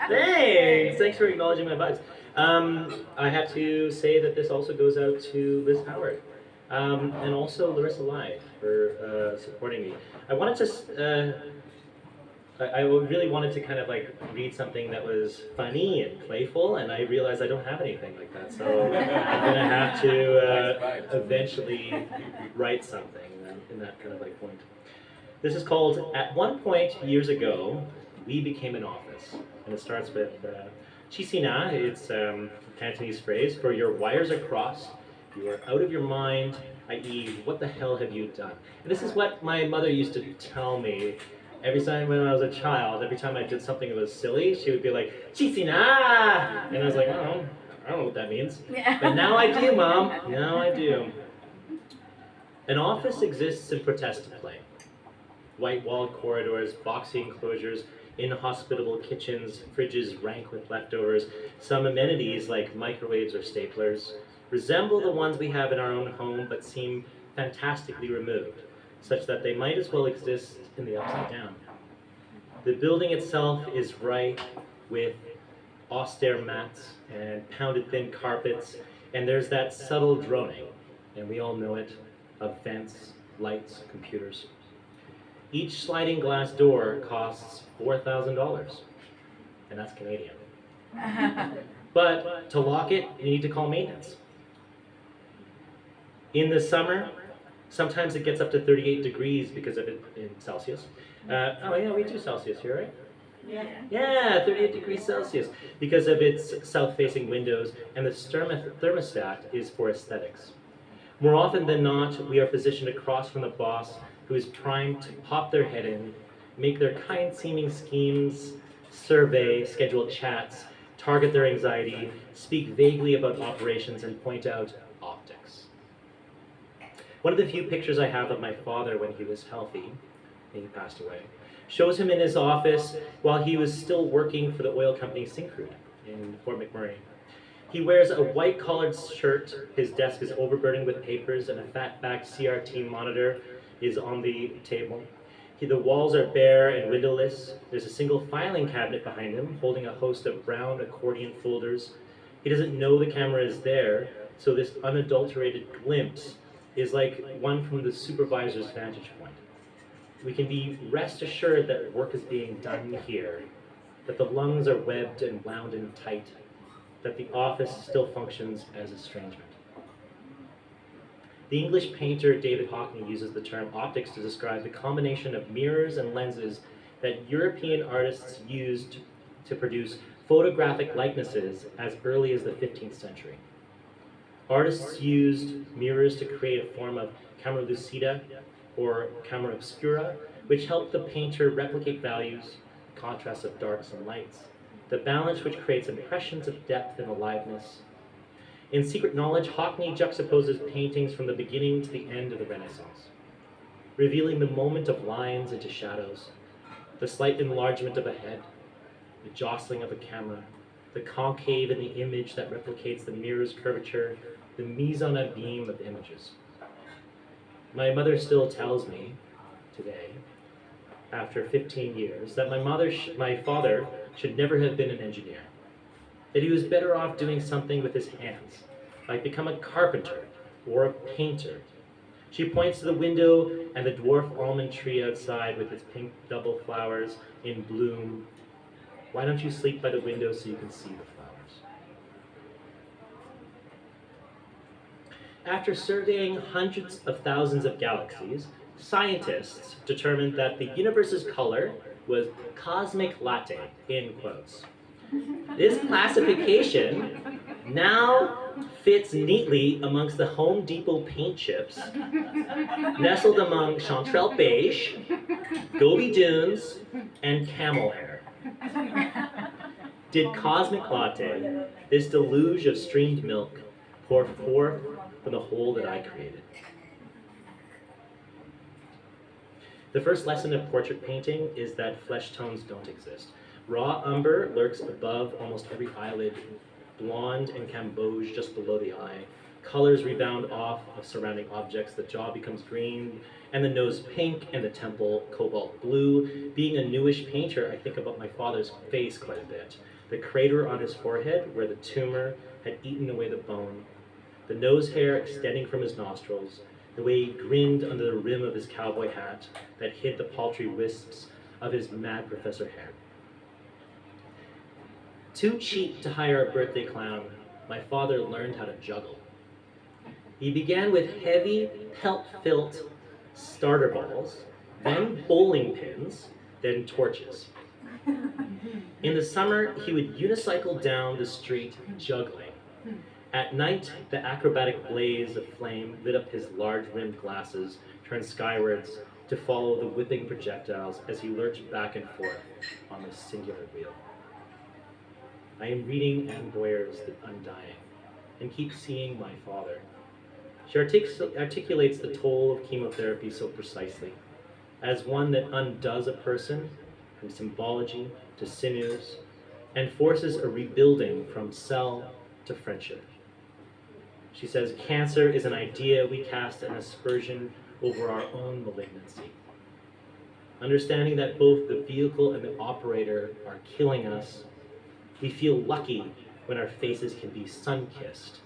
Thanks. Thanks for acknowledging my vibes. I have to say that this also goes out to Liz Howard. And also Larissa Lai for supporting me. I wanted to, I really wanted to kind of like read something that was funny and playful, and I realized I don't have anything like that, so I'm gonna have to eventually write something in that kind of like point. This is called At One Point Years Ago, We Became an Office, and it starts with Chisina. It's a Cantonese phrase for your wires are crossed. You are out of your mind, i.e., what the hell have you done? And this is what my mother used to tell me every time when I was a child. Every time I did something that was silly, she would be like, Chisina! And I was like, oh, I don't know what that means. Yeah. But now I do, Mom. Now I do. An office exists in protest to play. White-walled corridors, boxy enclosures, inhospitable kitchens, fridges rank with leftovers, some amenities like microwaves or staplers, resemble the ones we have in our own home but seem fantastically removed, such that they might as well exist in the upside down. The building itself is bright with austere mats and pounded thin carpets, and there's that subtle droning, and we all know it, of vents, lights, computers. Each sliding glass door costs $4,000, and that's Canadian. But to lock it, you need to call maintenance. In the summer, sometimes it gets up to 38 degrees because of it in Celsius. Oh yeah, we do Celsius here, right? Yeah, 38 degrees Celsius because of its south-facing windows, and the thermostat is for aesthetics. More often than not, we are positioned across from the boss who is primed to pop their head in, make their kind-seeming schemes, survey, schedule chats, target their anxiety, speak vaguely about operations, and point out optics. One of the few pictures I have of my father when he was healthy, and he passed away, shows him in his office while he was still working for the oil company Syncrude in Fort McMurray. He wears a white collared shirt, his desk is overburdened with papers, and a fat-backed CRT monitor is on the table. The walls are bare and windowless. There's a single filing cabinet behind him, holding a host of brown accordion folders. He doesn't know the camera is there, so this unadulterated glimpse is like one from the supervisor's vantage point. We can be rest assured that work is being done here, that the lungs are webbed and wound in tight, that the office still functions as estrangement. The English painter David Hockney uses the term optics to describe the combination of mirrors and lenses that European artists used to produce photographic likenesses as early as the 15th century. Artists used mirrors to create a form of camera lucida or camera obscura, which helped the painter replicate values, contrasts of darks and lights, the balance which creates impressions of depth and aliveness. In Secret Knowledge, Hockney juxtaposes paintings from the beginning to the end of the Renaissance, revealing the moment of lines into shadows, the slight enlargement of a head, the jostling of a camera, the concave in the image that replicates the mirror's curvature, the mise en abîme of images. My mother still tells me today, after 15 years, that my father should never have been an engineer, that he was better off doing something with his hands, like become a carpenter or a painter. She points to the window and the dwarf almond tree outside with its pink double flowers in bloom. Why don't you sleep by the window so you can see the flowers? After surveying hundreds of thousands of galaxies, scientists determined that the universe's color was cosmic latte, in quotes. This classification now fits neatly amongst the Home Depot paint chips, nestled among Chanterelle Beige, Gobi Dunes, and Camel Hair. Did cosmic latte, this deluge of streamed milk, pour forth from the hole that I created? The first lesson of portrait painting is that flesh tones don't exist. Raw umber lurks above almost every eyelid, blonde and camboge just below the eye. Colors rebound off of surrounding objects. The jaw becomes green, and the nose pink, and the temple cobalt blue. Being a newish painter, I think about my father's face quite a bit. The crater on his forehead, where the tumor had eaten away the bone. The nose hair extending from his nostrils. The way he grinned under the rim of his cowboy hat that hid the paltry wisps of his mad professor hair. Too cheap to hire a birthday clown, my father learned how to juggle. He began with heavy, pelt-filled starter balls, then bowling pins, then torches. In the summer, he would unicycle down the street juggling. At night, the acrobatic blaze of flame lit up his large-rimmed glasses, turned skywards to follow the whipping projectiles as he lurched back and forth on the singular wheel. I am reading Anne Boyer's The Undying and keep seeing my father. She articulates the toll of chemotherapy so precisely, as one that undoes a person from symbology to sinews and forces a rebuilding from cell to friendship. She says, cancer is an idea we cast an aspersion over our own malignancy. Understanding that both the vehicle and the operator are killing us, we feel lucky when our faces can be sun-kissed,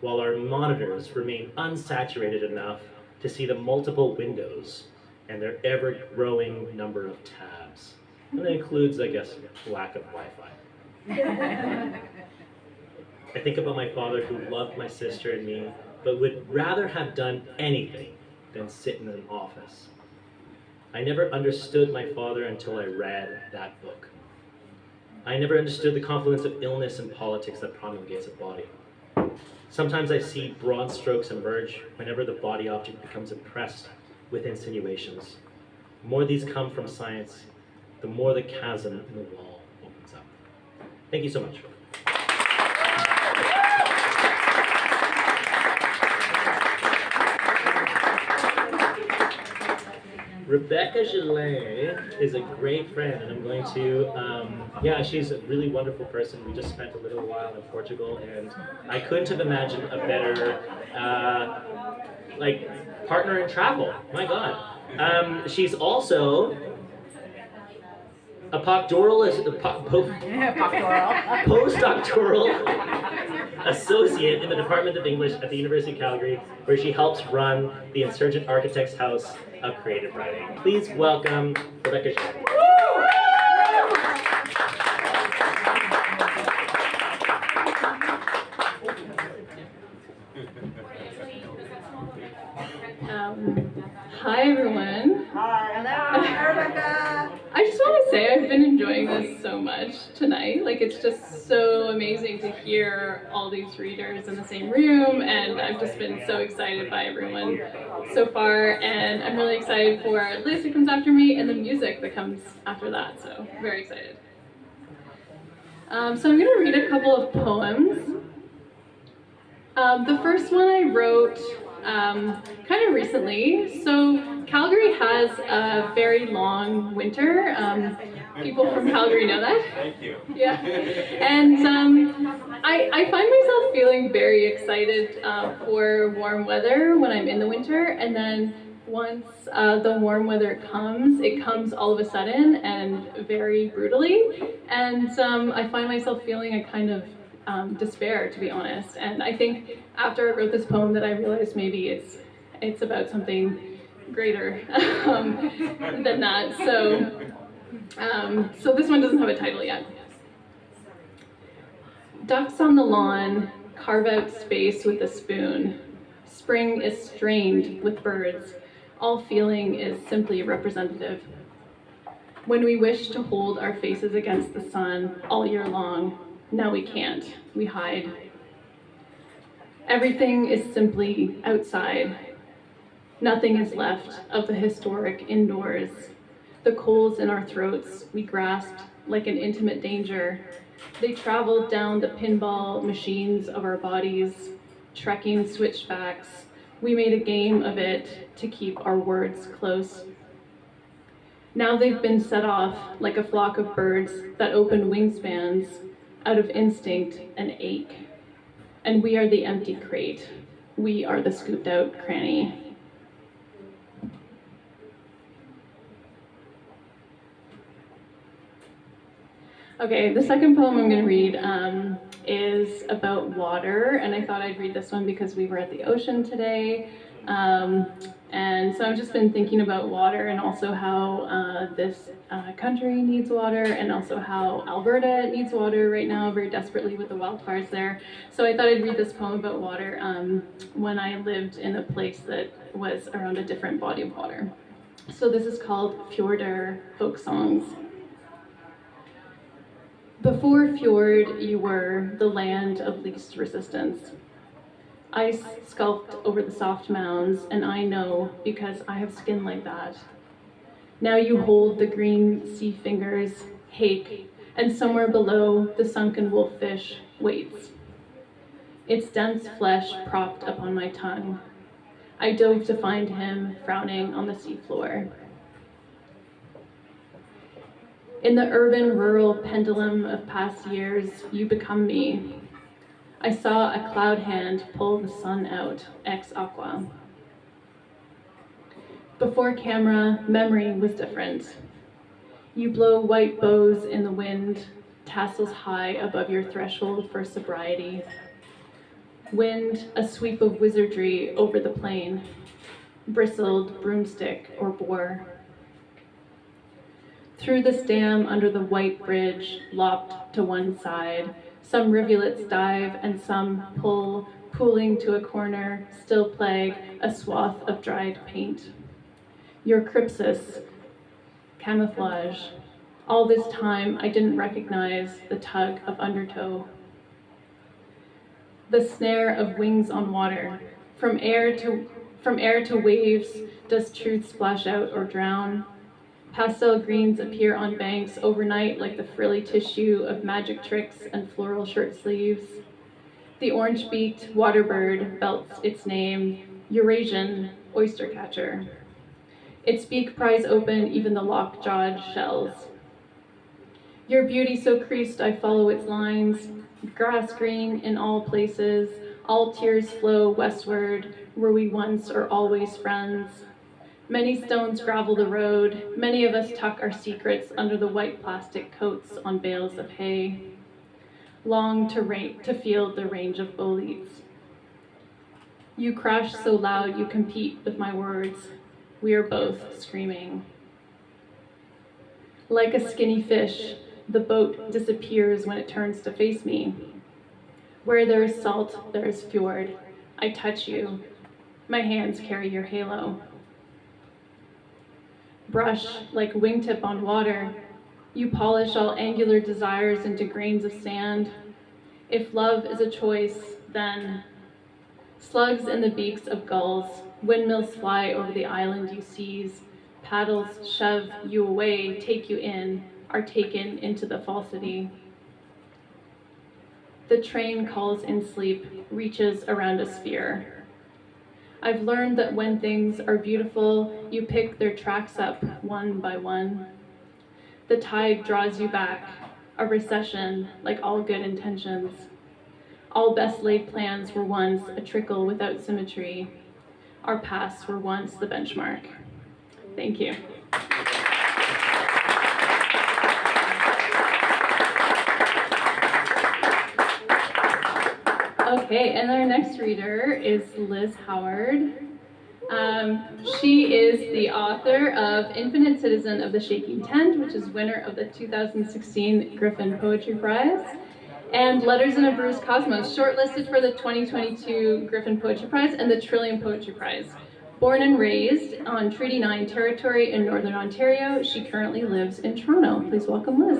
while our monitors remain unsaturated enough to see the multiple windows and their ever-growing number of tabs. And that includes, I guess, lack of Wi-Fi. I think about my father who loved my sister and me, but would rather have done anything than sit in an office. I never understood my father until I read that book. I never understood the confluence of illness and politics that promulgates a body. Sometimes I see broad strokes emerge whenever the body object becomes oppressed with insinuations. The more these come from science, the more the chasm in the wall opens up. Thank you so much. Rebecca Gillet is a great friend, and I'm going to, she's a really wonderful person. We just spent a little while in Portugal, and I couldn't have imagined a better, partner in travel. My God. She's also a postdoctoral associate in the Department of English at the University of Calgary, where she helps run the Insurgent Architects House of Creative Writing. Please welcome Rebecca Gillet. Hi everyone. Hello, Rebecca. I just want to say I've been enjoying this so much tonight. Like, it's just so amazing to hear all these readers in the same room, and I've just been so excited by everyone so far, and I'm really excited for Liz who comes after me and the music that comes after that, so very excited. So I'm going to read a couple of poems. The first one I wrote kind of recently. So Calgary has a very long winter. People from Calgary know that. Thank you. Yeah. And I find myself feeling very excited for warm weather when I'm in the winter. And then once the warm weather comes, it comes all of a sudden and very brutally. And I find myself feeling a kind of despair, to be honest. And I think after I wrote this poem that I realized maybe it's about something greater than that. So this one doesn't have a title yet. Ducks on the lawn carve out space with a spoon. Spring is strained with birds. All feeling is simply representative. When we wish to hold our faces against the sun all year long, now we can't. We hide. Everything is simply outside. Nothing is left of the historic indoors. The coals in our throats we grasped like an intimate danger. They traveled down the pinball machines of our bodies, trekking switchbacks. We made a game of it to keep our words close. Now they've been set off like a flock of birds that open wingspans out of instinct and ache. And we are the empty crate. We are the scooped out cranny. Okay, the second poem I'm going to read is about water, and I thought I'd read this one because we were at the ocean today. And so I've just been thinking about water and also how this country needs water, and also how Alberta needs water right now very desperately with the wildfires there. So I thought I'd read this poem about water when I lived in a place that was around a different body of water. So this is called Fjordur Folk Songs. Before fjord, you were the land of least resistance. Ice sculpted over the soft mounds, and I know because I have skin like that. Now you hold the green sea fingers, hake, and somewhere below the sunken wolffish waits. Its dense flesh propped up on my tongue. I dove to find him frowning on the seafloor. In the urban-rural pendulum of past years, you become me. I saw a cloud hand pull the sun out, ex aqua. Before camera, memory was different. You blow white bows in the wind, tassels high above your threshold for sobriety. Wind, a sweep of wizardry over the plain. bristled broomstick or boar. Through this dam under the white bridge, lopped to one side, some rivulets dive and some pull, pooling to a corner, still plague a swath of dried paint. Your crypsis, camouflage. All this time I didn't recognize the tug of undertow. The snare of wings on water. From air to waves, does truth splash out or drown? Pastel greens appear on banks overnight like the frilly tissue of magic tricks and floral shirt sleeves. The orange-beaked waterbird belts its name, Eurasian oyster catcher. Its beak pries open even the lockjawed shells. Your beauty so creased I follow its lines, grass green in all places, all tears flow westward, were we once or always friends. Many stones gravel the road, many of us tuck our secrets under the white plastic coats on bales of hay. Long to feel the range of boletes. You crash so loud you compete with my words. We are both screaming. Like a skinny fish, the boat disappears when it turns to face me. Where there is salt, there is fjord. I touch you. My hands carry your halo. Brush like wingtip on water. You polish all angular desires into grains of sand. If love is a choice, then slugs in the beaks of gulls, windmills fly over the island you seize, paddles shove you away, take you in, are taken into the falsity. The train calls in sleep, reaches around a sphere. I've learned that when things are beautiful, you pick their tracks up one by one. The tide draws you back, a recession like all good intentions. All best laid plans were once a trickle without symmetry. Our pasts were once the benchmark. Thank you. Okay, and our next reader is Liz Howard. She is the author of Infinite Citizen of the Shaking Tent, which is winner of the 2016 Griffin Poetry Prize, and Letters in a Bruised Cosmos, shortlisted for the 2022 Griffin Poetry Prize and the Trillium Poetry Prize. Born and raised on Treaty 9 territory in Northern Ontario, she currently lives in Toronto. Please welcome Liz.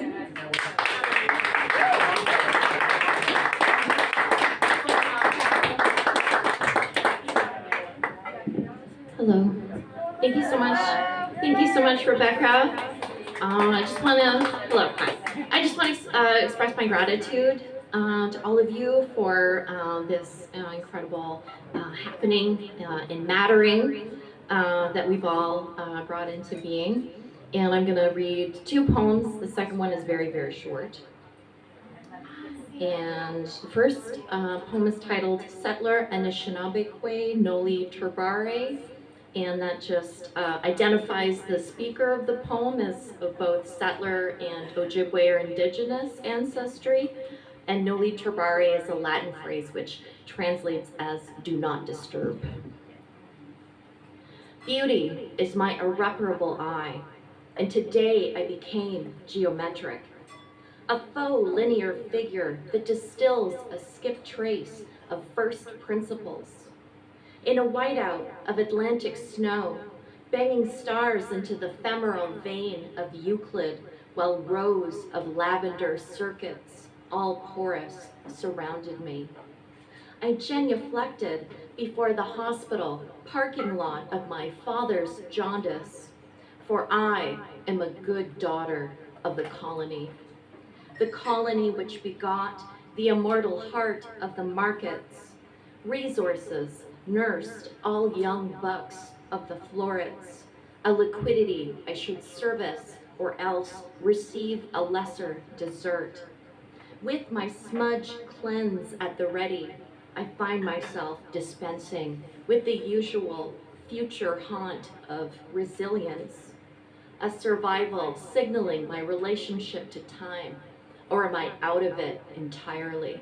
Hello. Thank you so much. Thank you so much, Rebecca. I just want to express my gratitude to all of you for this incredible happening and mattering that we've all brought into being. And I'm going to read two poems. The second one is very, very short. And the first poem is titled Settler Anishinaabekwe Noli Turbare. And that just identifies the speaker of the poem as of both settler and Ojibwe or indigenous ancestry. And Noli Turbare is a Latin phrase which translates as do not disturb. Beauty is my irreparable eye, and today I became geometric. A faux linear figure that distills a skip trace of first principles. In a whiteout of Atlantic snow, banging stars into the femoral vein of Euclid, while rows of lavender circuits, all porous, surrounded me. I genuflected before the hospital parking lot of my father's jaundice, for I am a good daughter of the colony which begot the immortal heart of the markets, resources nursed all young bucks of the florets, a liquidity I should service or else receive a lesser dessert. With my smudge cleanse at the ready, I find myself dispensing with the usual future haunt of resilience, a survival signaling my relationship to time, or am I out of it entirely?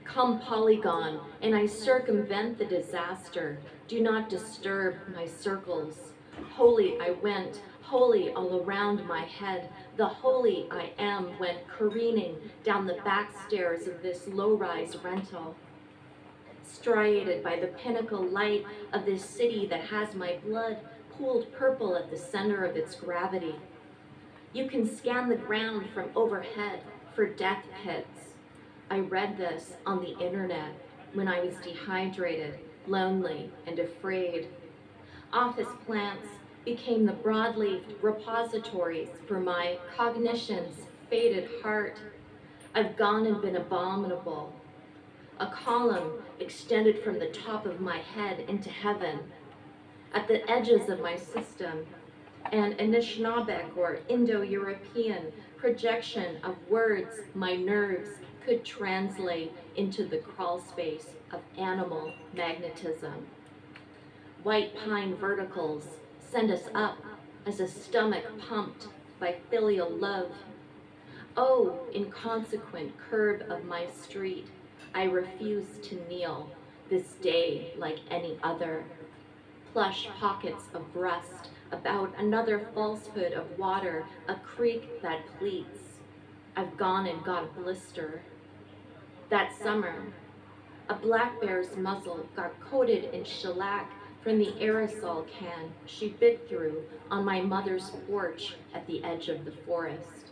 Come polygon, and I circumvent the disaster. Do not disturb my circles. Holy I went, holy all around my head. The holy I am went careening down the back stairs of this low-rise rental. Striated by the pinnacle light of this city that has my blood pooled purple at the center of its gravity. You can scan the ground from overhead for death pits. I read this on the internet when I was dehydrated, lonely, and afraid. Office plants became the broad-leafed repositories for my cognition's faded heart. I've gone and been abominable. A column extended from the top of my head into heaven. At the edges of my system, an Anishinaabeg or Indo-European projection of words my nerves could translate into the crawl space of animal magnetism. White pine verticals send us up as a stomach pumped by filial love. Oh, inconsequent curb of my street, I refuse to kneel this day like any other. Plush pockets of rust about another falsehood of water, a creek that pleats. I've gone and got a blister. That summer, a black bear's muzzle got coated in shellac from the aerosol can she bit through on my mother's porch at the edge of the forest.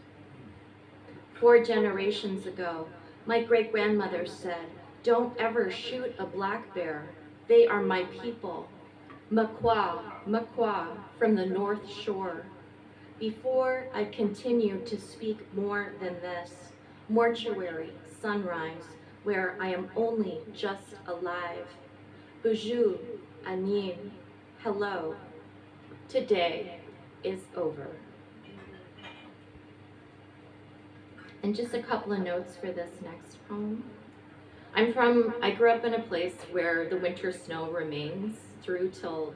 4 generations ago, my great-grandmother said, "Don't ever shoot a black bear. They are my people." Makwa, Makwa from the North Shore. Before I continue to speak more than this, mortuary, sunrise, where I am only just alive. Bonjour, Anin, hello. Today is over. And just a couple of notes for this next poem. I grew up in a place where the winter snow remains through till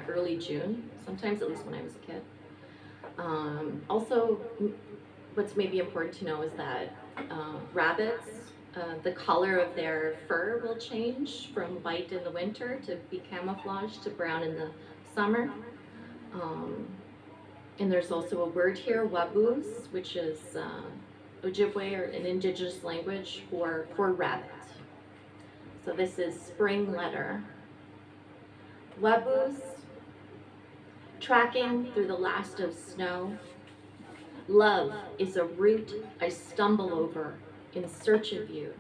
early June, sometimes at least when I was a kid. Also, what's maybe important to know is that rabbits, the color of their fur will change from white in the winter to be camouflaged to brown in the summer. And there's also a word here, wabus, which is Ojibwe, or an indigenous language for rabbit. So this is spring letter. Wabus, tracking through the last of snow. Love is a route I stumble over in search of you.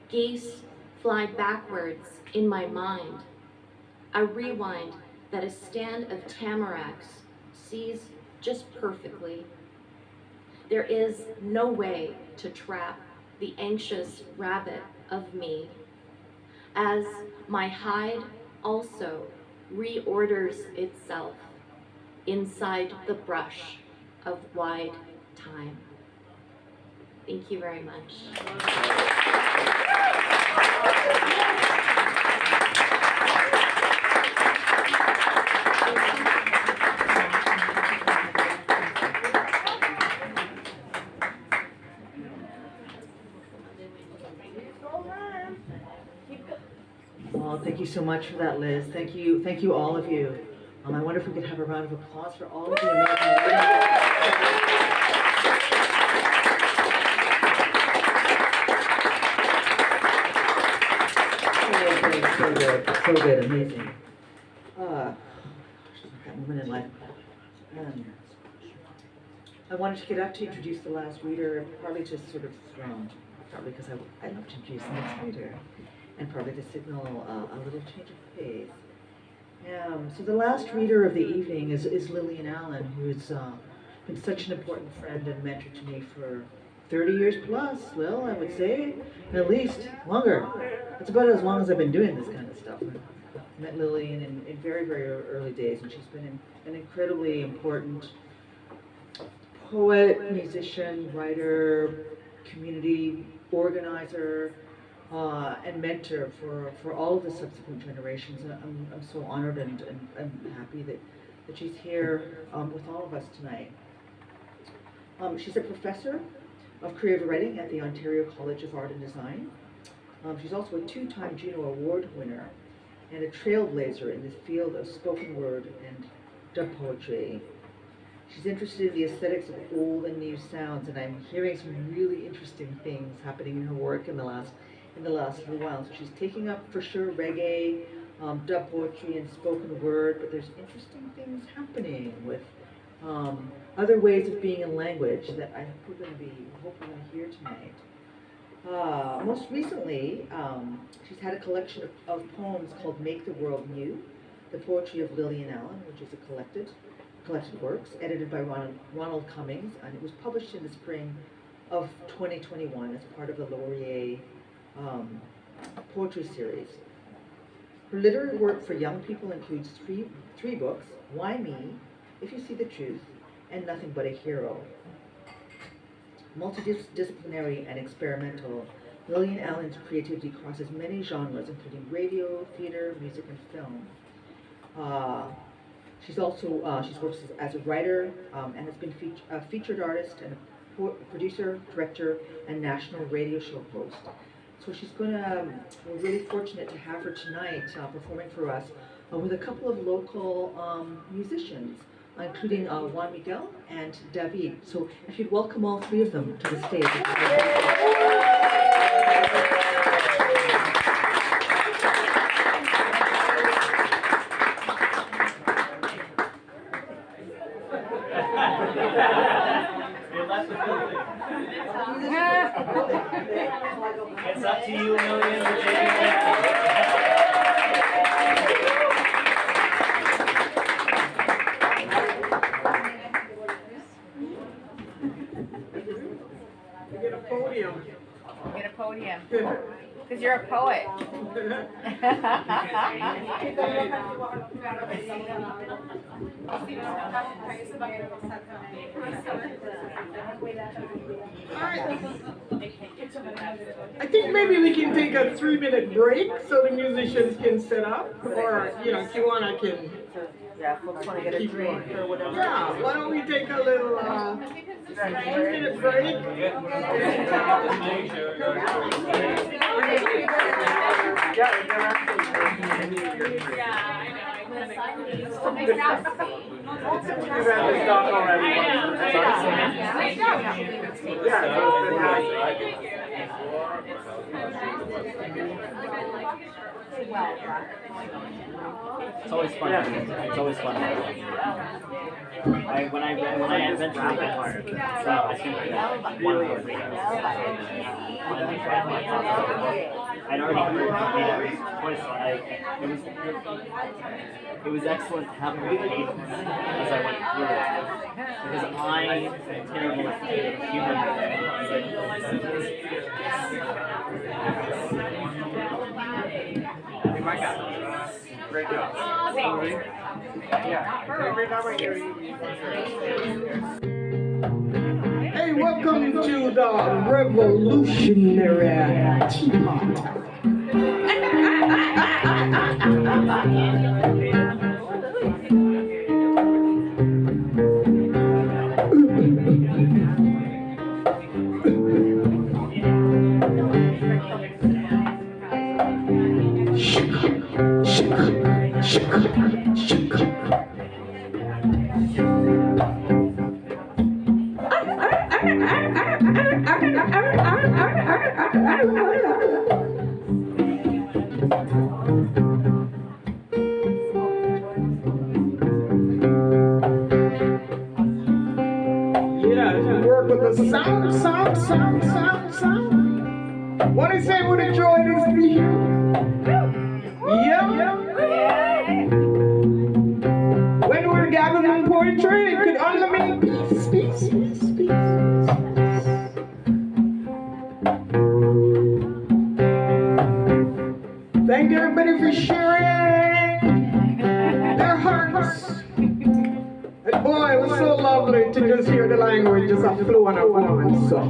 Geese fly backwards in my mind. A rewind that a stand of tamaracks sees just perfectly. There is no way to trap the anxious rabbit of me, as my hide also reorders itself inside the brush of wide time. Thank you very much. Well, thank you so much for that, Liz. Thank you all of you. I wonder if we could have a round of applause for all of the amazing. So good, amazing. That moment in life. I wanted to get up to introduce the last reader, partly just sort of probably because I love to introduce the next reader, and probably to signal a little change of pace. So the last reader of the evening is Lillian Allen, who's been such an important friend and mentor to me for 30 years plus, Lil, I would say, at least longer. That's about as long as I've been doing this kind of stuff. I met Lillian in very, very early days, and she's been an incredibly important poet, musician, writer, community organizer, and mentor for all of the subsequent generations. I'm so honored and happy that she's here with all of us tonight. She's a professor of creative writing at the Ontario College of Art and Design. She's also a two-time Juno Award winner and a trailblazer in the field of spoken word and dub poetry. She's interested in the aesthetics of old and new sounds, and I'm hearing some really interesting things happening in her work in the last little while. So she's taking up for sure reggae, dub poetry, and spoken word, but there's interesting things happening with other ways of being in language that I hope we're going to hear tonight. Most recently, she's had a collection of poems called Make the World New, the poetry of Lillian Allen, which is a collected works, edited by Ronald Cummings, and it was published in the spring of 2021 as part of the Laurier poetry series. Her literary work for young people includes three books: Why Me, If You See the Truth, and Nothing But a Hero. Multidisciplinary and experimental, Lillian Allen's creativity crosses many genres, including radio, theater, music, and film. She's works as a writer and has been a featured artist and a producer, director, and national radio show host. So we're really fortunate to have her tonight performing for us with a couple of local musicians, including Juan Miguel and David. So if you'd welcome all three of them to the stage. It's up to you, Lillian. Get a podium. Get a podium. Because you're a poet. I think maybe we can take a 3-minute break so the musicians can set up, or if you want, I can. Yeah, folks want to get a drink or whatever. Yeah, why don't we take a little 3-minute break? It's always fun. It's always fun. When I eventually retired, so I think really I'd already heard it twice. It was excellent to have the cadence as I went through it, because I am terrible at humor. Hey, Micah. Great job. Yeah, great job right here. Hey, welcome to the Revolutionary Teapot. Sound. What I say would enjoy this video? Yep. When we're gathering poetry, it could only mean peace. Thank everybody for sharing their hearts. And boy, it was so lovely to just hear the language just a flow on a woman. So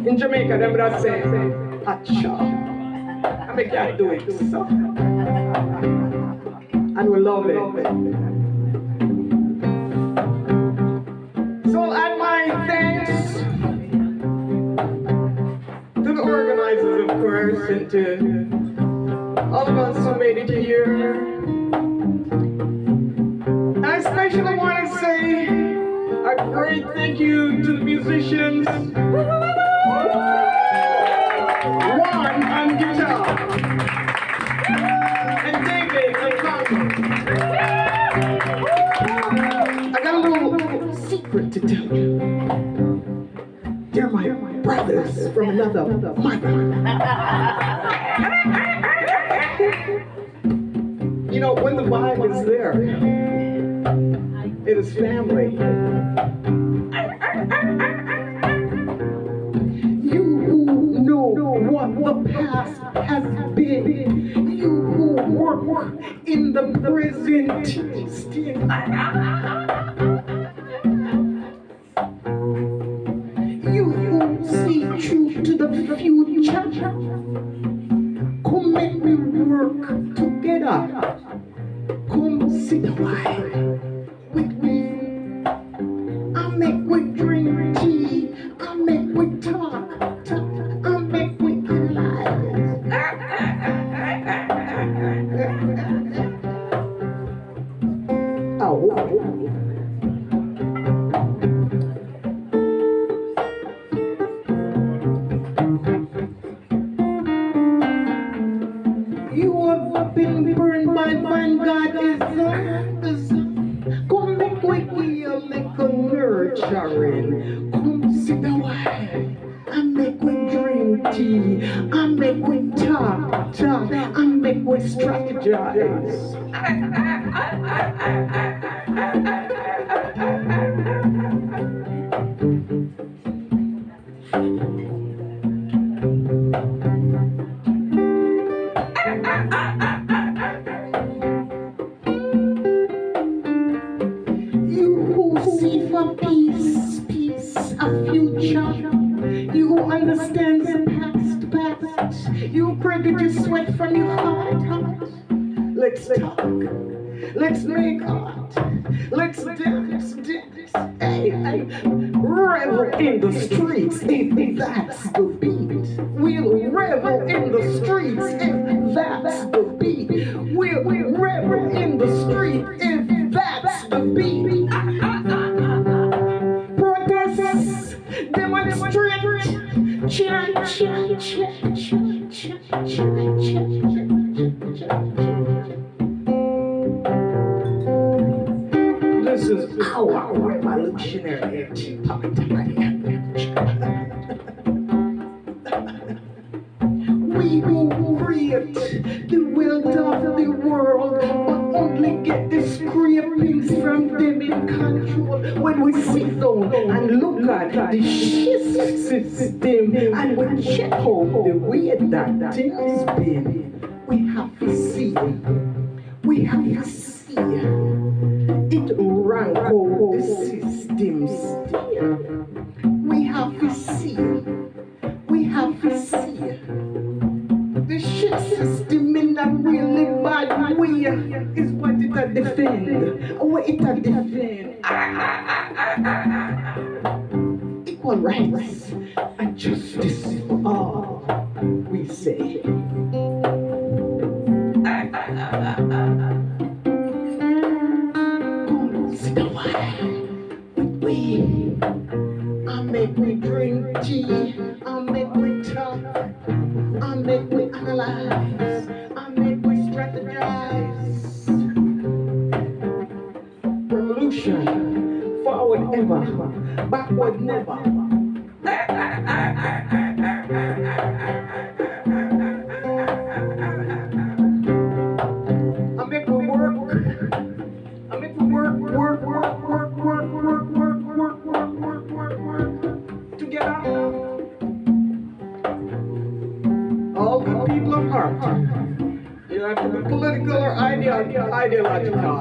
in Jamaica, they would say, "Acha." I make that do it. So. And we love it. So add my thanks thank you to the musicians. Juan on guitar. And David on conga. I got a little secret to tell you. They're my brothers from another mother. You know, when the vibe is there, it is family. You who know what the past has been, you who work in the present still. You who see true to the future, come make we work together. Come sit a while with me. I make we drink tea. I make we talk. I make we analyze. Oh. You have been burned by vanguardism. Come make we heal, make a nurturing. Come sit a while. I make we drink tea. I make we talk. I make we strategize. You who see for peace, a future. You who understand the past. You credit your sweat from your heart. Let's talk. Let's make art. Let's dance. Hey, revel in the streets if that's the beat. We'll revel in the streets if that's the beat. We'll revel in the street if that's the beat. Protest, demonstrate, chant. This is our revolutionary party. We will create the wealth of the world, but only get the scrapings from them in control. When we sit down and look at the system and we check out the way that things been, we have to see. It rank out the system still. We have to see. The shit system in a really bad way is what it a defend. Equal rights and justice for all, we say. Come sit a while with we. I make we drink tea. I make we talk. I make we analyze. I make we strategize. Revolution, forward ever, backward never. I make we work. I make we work together. All good people of heart. You don't have to be political or ideological.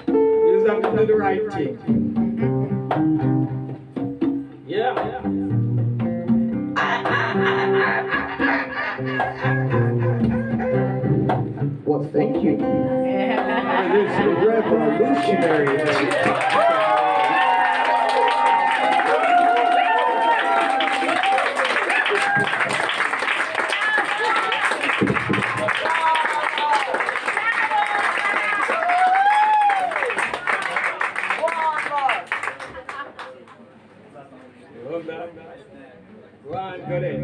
You just have to do the right thing. Yeah. Well, thank you. This is revolutionary. One, go ahead.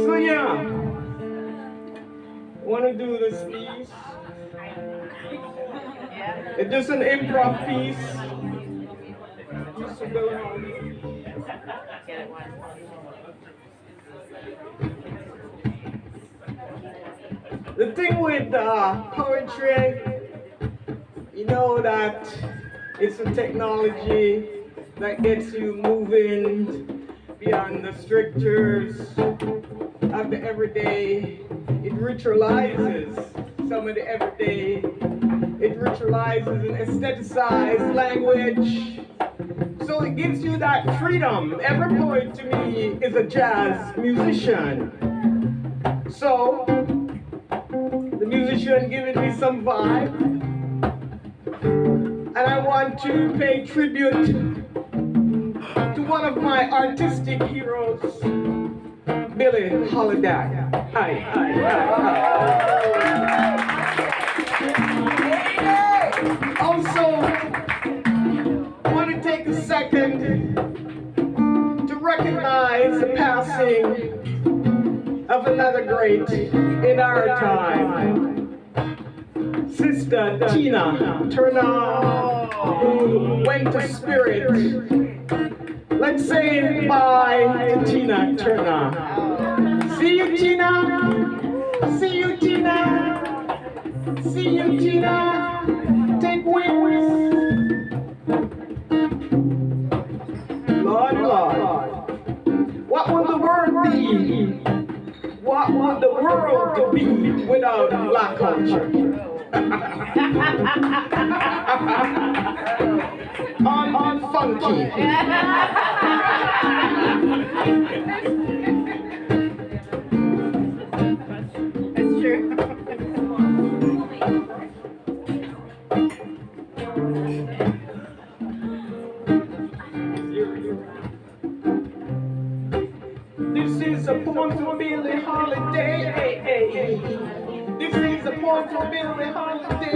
So yeah, wanna do this piece? It's just an improv piece. The thing with poetry, you know that it's a technology that gets you moving beyond the strictures of the everyday. It ritualizes some of the everyday. It ritualizes and aestheticizes language. So it gives you that freedom. Every poet to me is a jazz musician. So the musician giving me some vibe. And I want to pay tribute to one of my artistic heroes, Billie Holiday. Hi. Also, I want to take a second to recognize the passing of another great in our time, Sister Tina Turner, who went to spirit. Let's say bye to Tina Turner. See you, Tina. See you, Tina. See you, Tina. Take wings. Lord, what would the world be? What would the world be without black culture? On funky. That's true. This is a poem for Billie Holiday. This is a poem for Billie Holiday.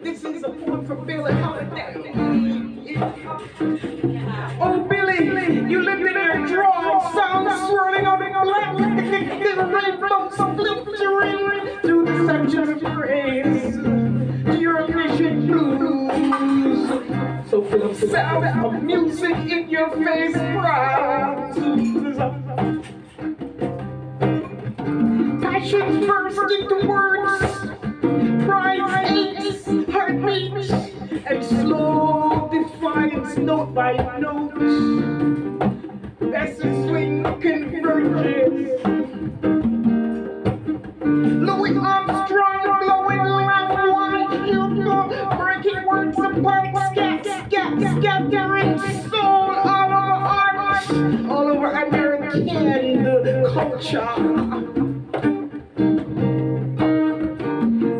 This is a poem for Billie Holiday. Oh, Billie, you live in a drum, sound swirling on the black, the rainbow splintering through the sections of praise to your mission blues. So full of sound of music in your face, proud. Passion burst into words, pride aches, heartbeats, and slow defiance note by note. As the swing converges, Louis Armstrong blowing loud, wide, you go, breaking words apart, scattering soul all over art, all over American culture.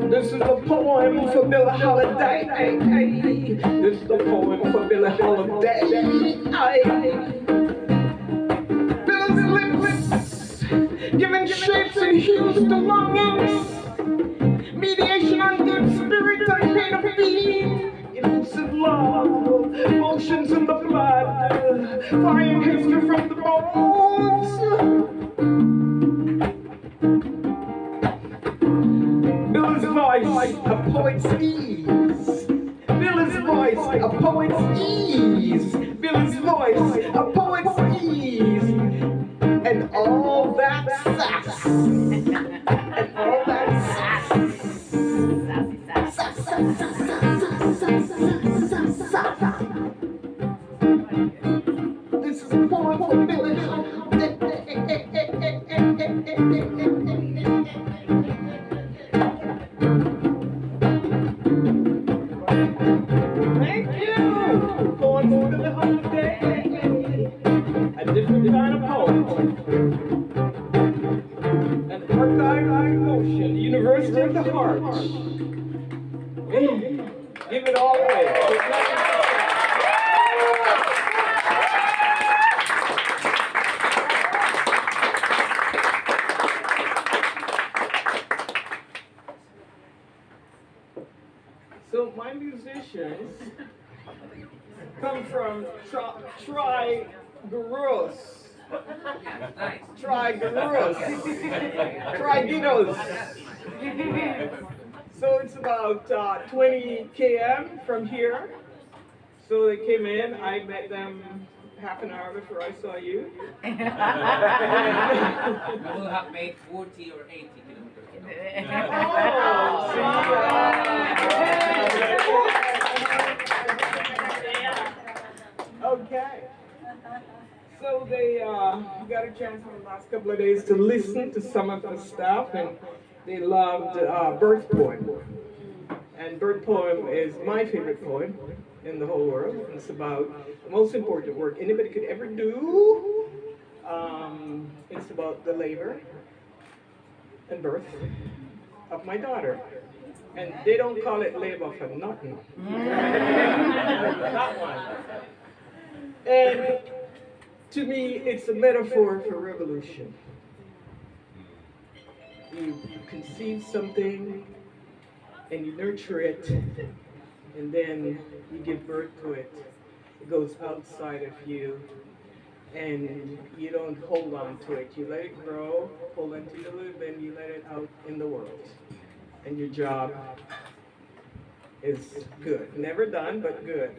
This is the poem for Billie Holiday. This is the poem for Billie Holiday. Billie's lips, giving shapes and hues to longings, mediation on deep spirit and pain of being, elusive love, motions in the blood, flying history from the bones. Billie's voice, a poet's ease. Billie's voice, a poet's ease. Billie's voice, a poet's ease. And all that sass. And all that sass. This is a poem for Billie. Thank you. Poem for Billie Holiday. A different kind of poem. An archive of emotion, the University of the Heart. Give it all away. So my musicians come from Trigoros. Trigoros. Triginos. So it's about 20 km from here. So they came in, I met them half an hour before I saw you. We will have made 40 or 80 kilometers. Okay. So they got a chance in the last couple of days to listen to some of the stuff, and they loved Birth Poem. And Birth Poem is my favorite poem in the whole world. It's about the most important work anybody could ever do. It's about the labor and birth of my daughter. And they don't call it labor for nothing. That one. And to me, it's a metaphor for revolution. You conceive something and you nurture it, and then you give birth to it. It goes outside of you, and you don't hold on to it. You let it grow, hold on to it a little bit, and you let it out in the world. And your job is good. Never done, but good.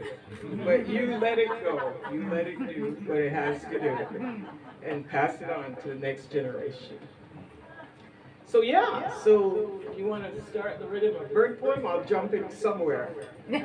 But you let it go. You let it do what it has to do, and pass it on to the next generation. So yeah, so you want to start the rhythm of Birth Poem? I'll jump in somewhere. There's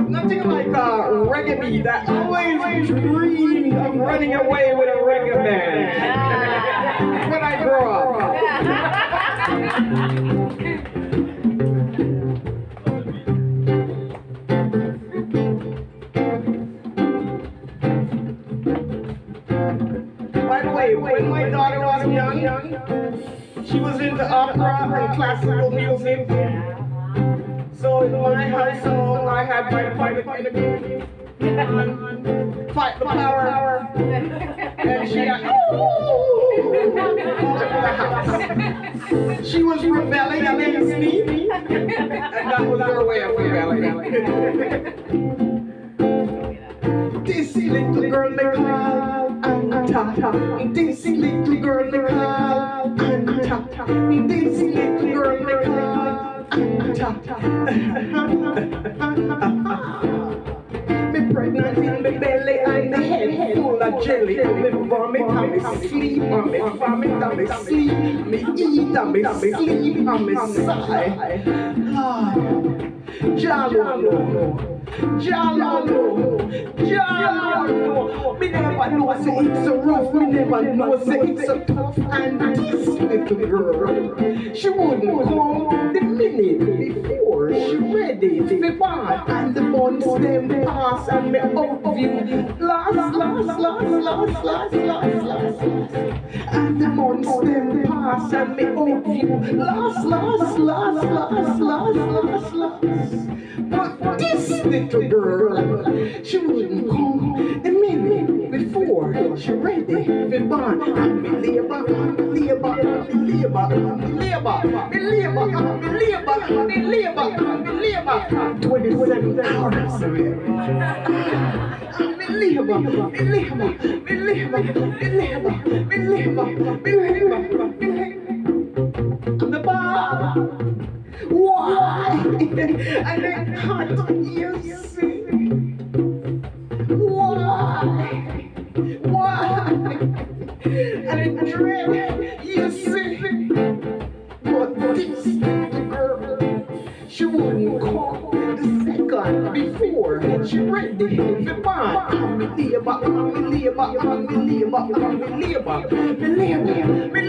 nothing like reggae beat that always dreamed of running away with a reggae band. When I grow up. By the way, when my daughter was young, she was into opera and classical music. So in my household, I had my private enemy on Fight the Power, and she got she was rebelling against me, and that was her way of rebelling. This little girl they call Anta. This little girl they call Anta. This little girl they call Anta. Me pregnant in my belly and the head full of jelly. Me vomit and me sleep and me vomit and me sleep. Me eat and me sleep and me sigh. Jalolo, Jalolo, Jalolo. Me never know say it's so rough. Me never know say it's so tough. And this little girl, she wouldn't come the minute before she ready to be born. And the months them pass and me outview last. And the months them pass and me outview last. But this little girl, she wouldn't come the minute before she ready to be born. And me labor, and me labor, and me labor, and me labor, me labor, and me labor, and me labor, and me labor. 27 hours of it. And me labor, me labor, me labor, me labor, me labor, me labor, me labor. And the bar. Why? And then hot, you see? Why? And it dread, you see? But this girl, she wouldn't come the second before she ready to be born. Me labor, me labor, me labor, me labor,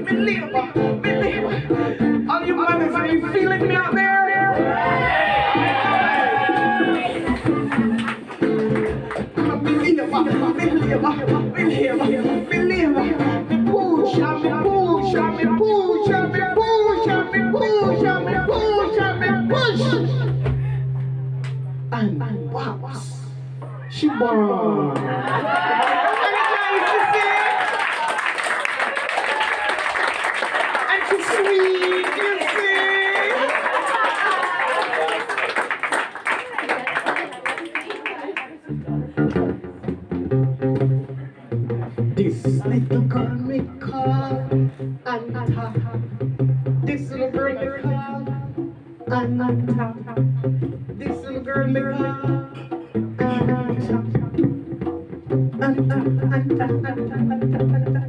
me labor, me labor. All you mothers, are you feeling me out there? Me labor, me push, me push, me push, me push, me push, me push, me push. and pops. She born. And nice to see. And she's sweet, you see. This little girl me call Anta. This little girl me call Anta. This little girl me call Anta. Anta, Anta, Anta, Anta, Anta,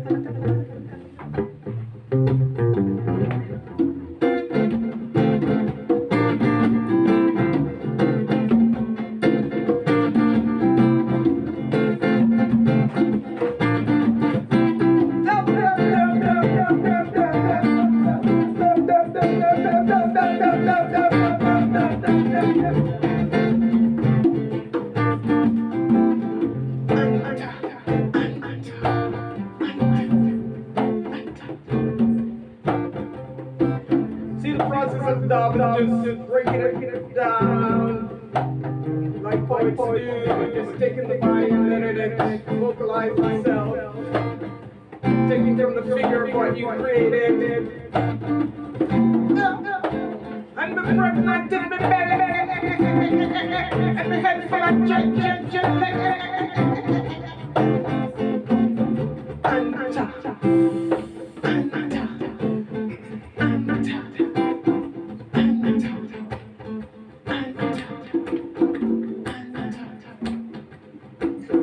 see the process of dubbing, just breaking it down. Like poets do, just taking the mind and it vocalize myself. Taking from the figure of what you created. And the pregnant in the belly. And the head full of jelly.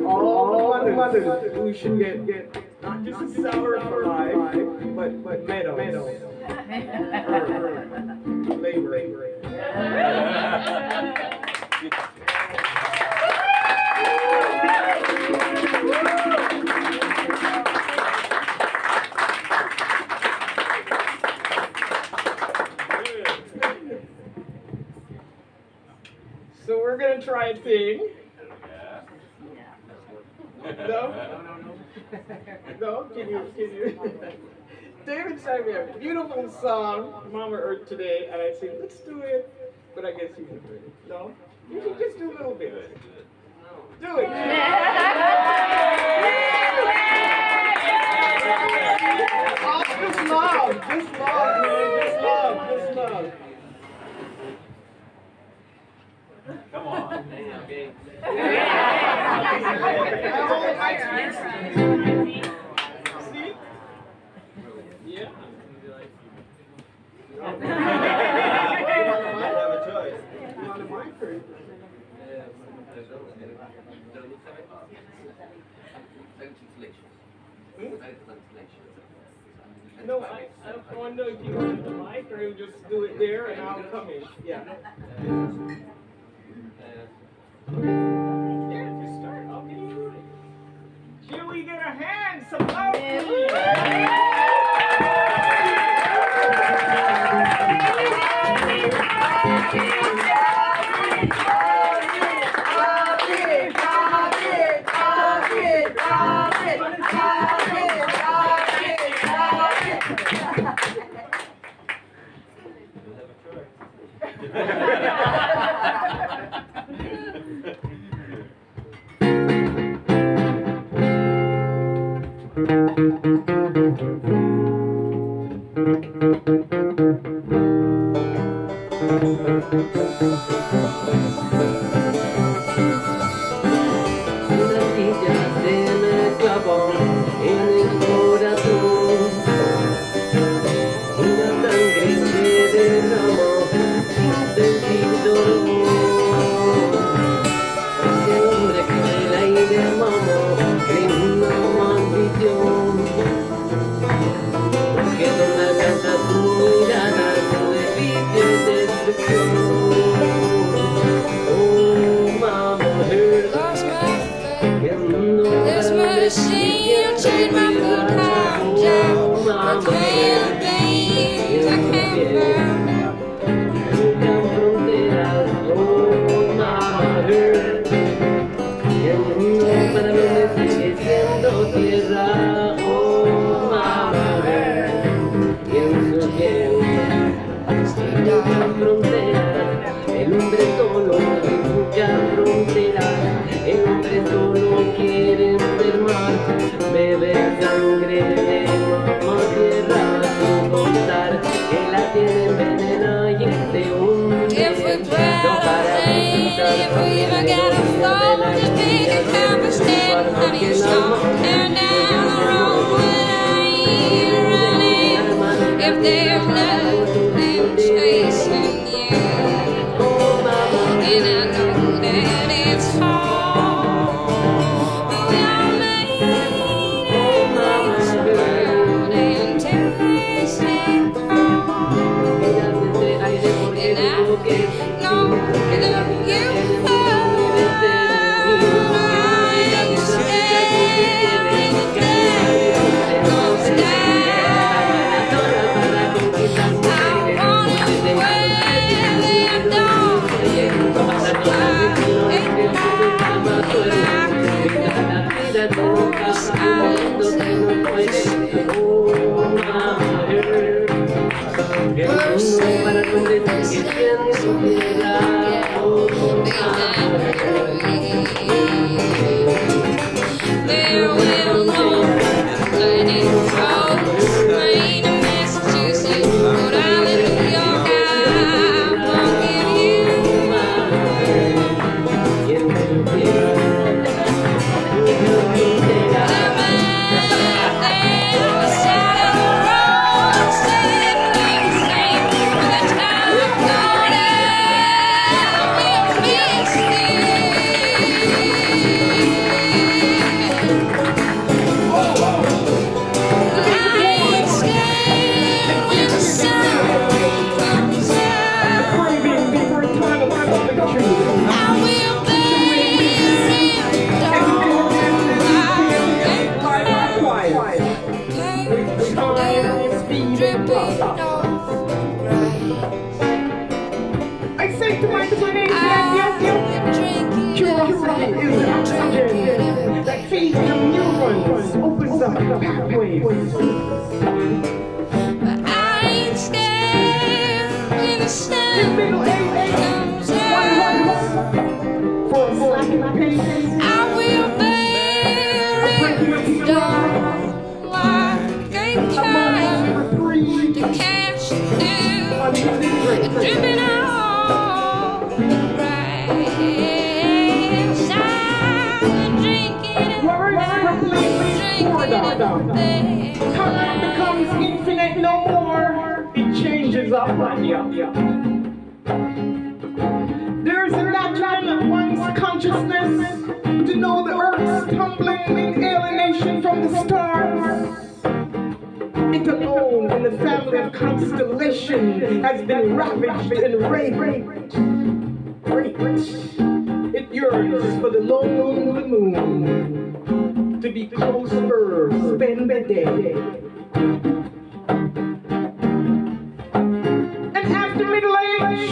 All the mothers who should get not just a sour for life, but medals. Labor. So we're gonna try a thing. No? No? Can you? David sang me a beautiful song, Mama Earth, today, and I said, let's do it. But I guess you can do it. No? You can just do a little bit. Do it. Oh, just love, man. Just love. Come on. See? Yeah. You have a choice. You want a mic or? No, I want to know if you want the mic or you just do it there and I'll come in. Yeah. Yeah, just start. I'll get you right. Here we get a hand, some love. if we ever got a phone to pick a conversation, honey, you're stalking down the road when I ain't running. If there's nothing chasing you, and I know that it's hard, but we all made this world into a sitcom. And I know that you there will no letting folks rain in Massachusetts, Rhode Island, New York. I won't give you I say to my teenage curiosity is oxygen that feeds the neurons, opens up pathways. But I ain't scared when the sun comes out. For a slacking pace, I will bear it down like a kite to catch you down, dripping on rags. I'm drinking time becomes infinite no more. It changes up on you. There's a natural in one's consciousness to know the earth's tumbling in alienation from the stars. It alone in the family of constellation has been ravaged and raped. It yearns for the lonely moon to be closer, spend the day. And after middle age,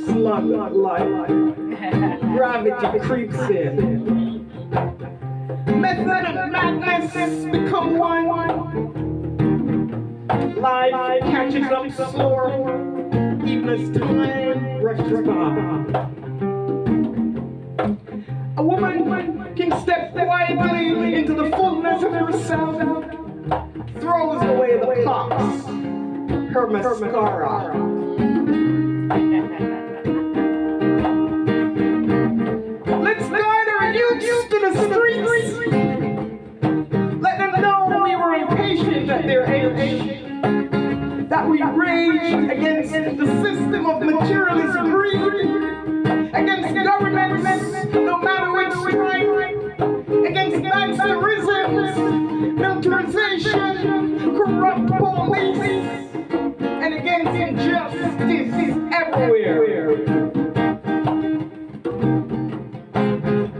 slug life, gravity creeps in. Method and madness become one. Life catches up slower, even as time rushes by. A woman can step quietly into the fullness of herself, throws away the pops, her mascara. Let's guide our youths to the streets. Let them know we were impatient at their age, that we raged against the system of materialist greed, against governments, no matter which stripe, against gangsterism, militarization, corrupt police, and against injustice everywhere.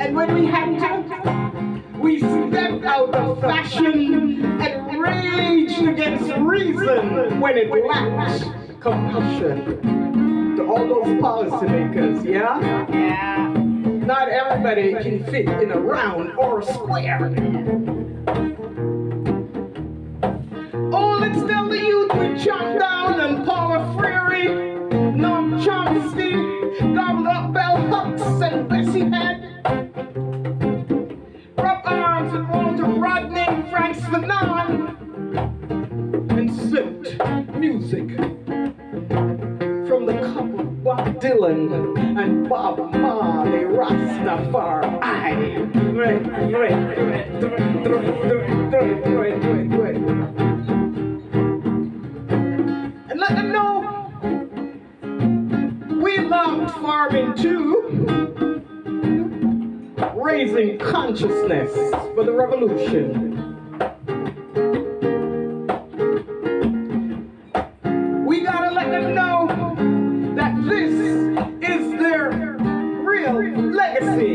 And when we had to, we stepped out of fashion and raged against reason when it lacked compassion. To all those policymakers, yeah? Yeah. Not everybody can fit in a round or a square. Oh, let's tell the youth we chopped down and Paula Freire, Noam Chomsky, gobbled up Bell Hooks and Bessie Head. Rub arms with Walter Rodney and Frank Fanon, and sipped music from the cup of Bob Dylan and Bob Marley Rastafari. Do it, do it, do it, do it, do it, do it, do it, do it, do it. And let them know we loved farming too, raising consciousness for the revolution. We gotta let them know that this is their real legacy.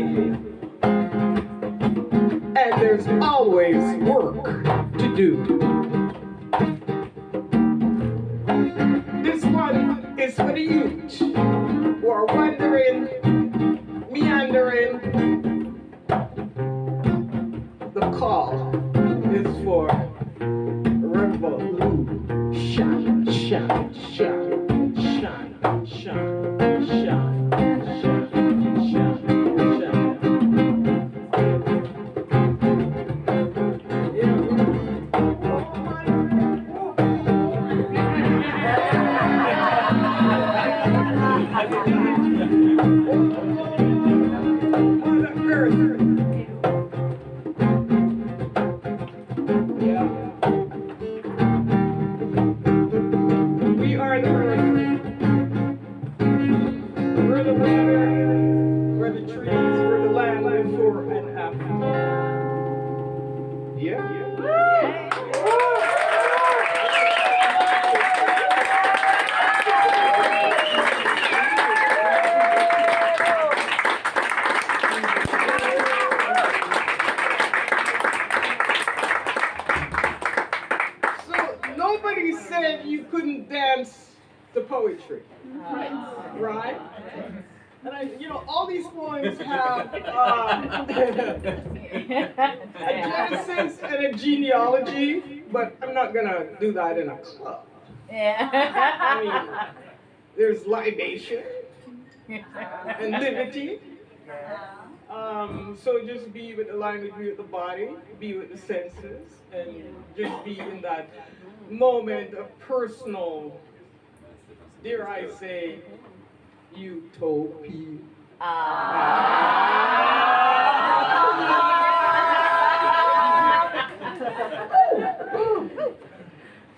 And there's always work to do. This one is for the youth who are wandering, meandering. The call is for revolution. Shine, shine, shine, shine, shine, shine, shine. We are the earth. We're the water. We're the trees. We're the land before and after. Yeah. Nobody said you couldn't dance to poetry, right? And all these poems have a genesis and a genealogy, but I'm not gonna do that in a club. I mean, there's libation and liberty. So just be with the language, be with the body, be with the senses, and just be in that moment of personal, dare I say, utopia.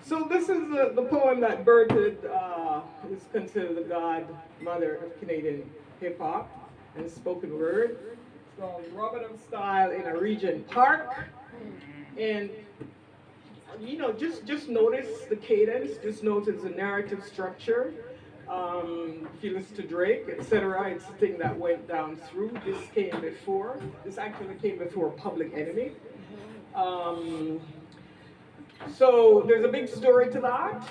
So this is the poem that birthed, is considered the godmother of Canadian hip hop and spoken word. It's called Rub-a-Dub Style in a Region Park. And just notice the cadence, just notice the narrative structure. If you listen to Drake, etc., it's the thing that went down through. This came before. This actually came before Public Enemy. So there's a big story to that,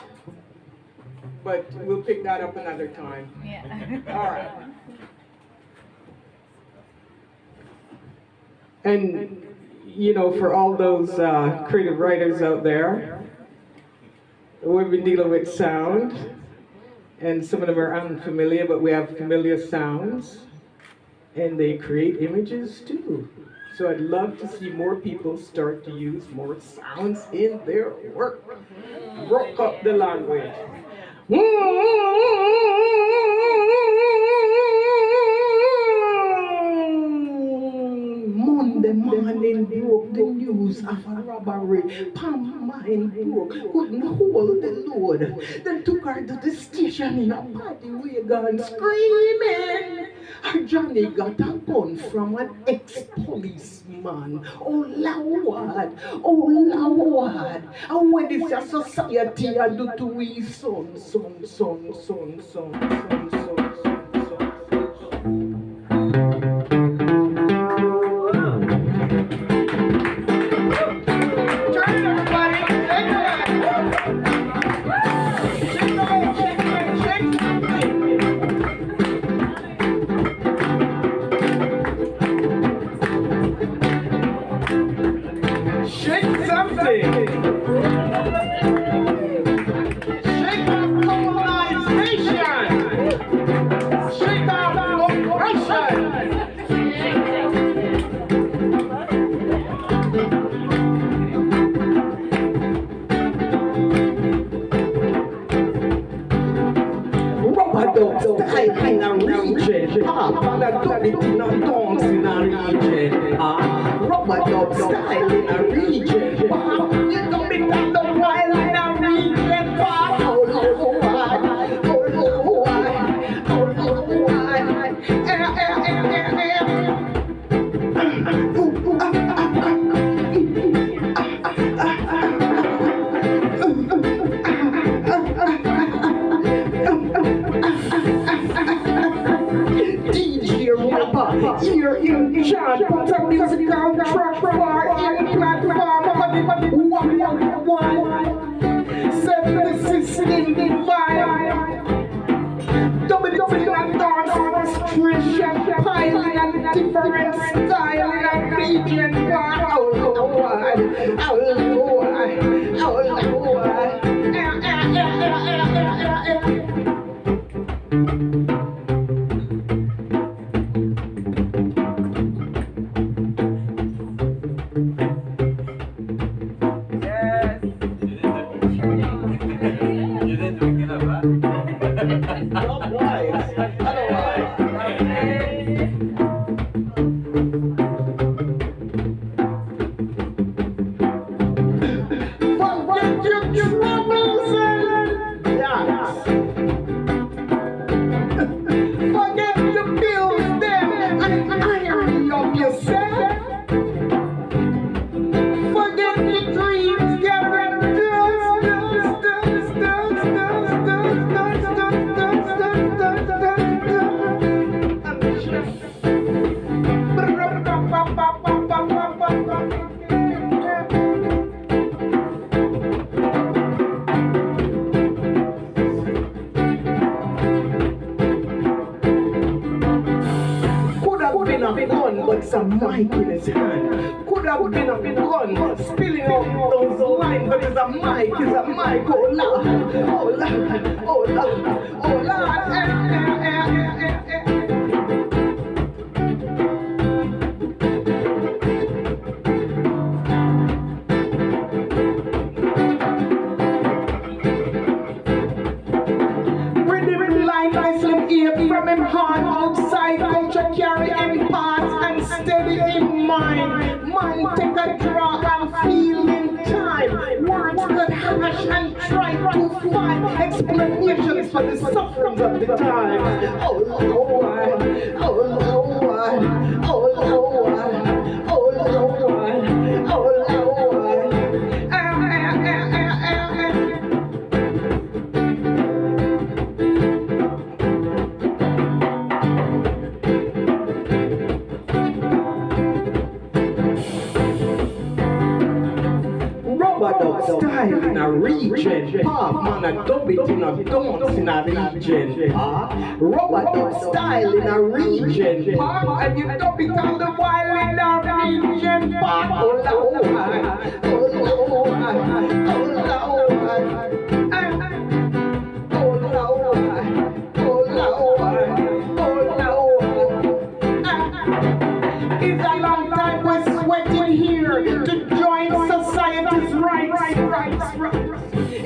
but we'll pick that up another time. Yeah. All right. And for all those creative writers out there, we've been dealing with sound, and some of them are unfamiliar, but we have familiar sounds, and they create images too. So I'd love to see more people start to use more sounds in their work. Broke up the language. Monday morning broke the news of a robbery. Pam mine broke, couldn't hold the load. Then took her to the station in a party wagon screaming. Her Johnny got a gun from an ex-policeman. Oh Lord, oh Lord. And when this a society I do to we son. Shake up colonization! pop, and I do it in a dance in a region. Rubber dub style in a region. Pop, you do it on the wild in a region. Pop, oh Lord, oh Lord, oh Lord, DJ rapper, here in charge, put a musical track for in platform, one, set the system divine. Double and dance, Christian, piling and different style in a region. Oh Lord, oh Lord, oh Lord. You didn't drink enough, huh? Otherwise. Forget your troubles and dance. Forget your bills then and irony of yourself. Forget your dreams, get rid of a gun, but some mic in his hand. Could have been a gun, spilling out those lines, but it's a mic, oh Lord, oh Lord, oh Lord, oh Lord. Rhythm line, nice and ear from him heart outside, culture carry him past and steady in mind. Man take a draw and feel in time. Words that hash and try to find explanations for the sufferings of the time. Oh Lord, oh Lord, oh Lord, oh Lord, oh Lord. Rubber style in a region. Pop man a dub it in a dance in a region. Rubber style in a region. Pop and you dub it on the wild in a region. Pop, oh Lord, oh Lord, oh Lord, oh Lord, oh Lord. It's a long time we're sweating here to join society's rights.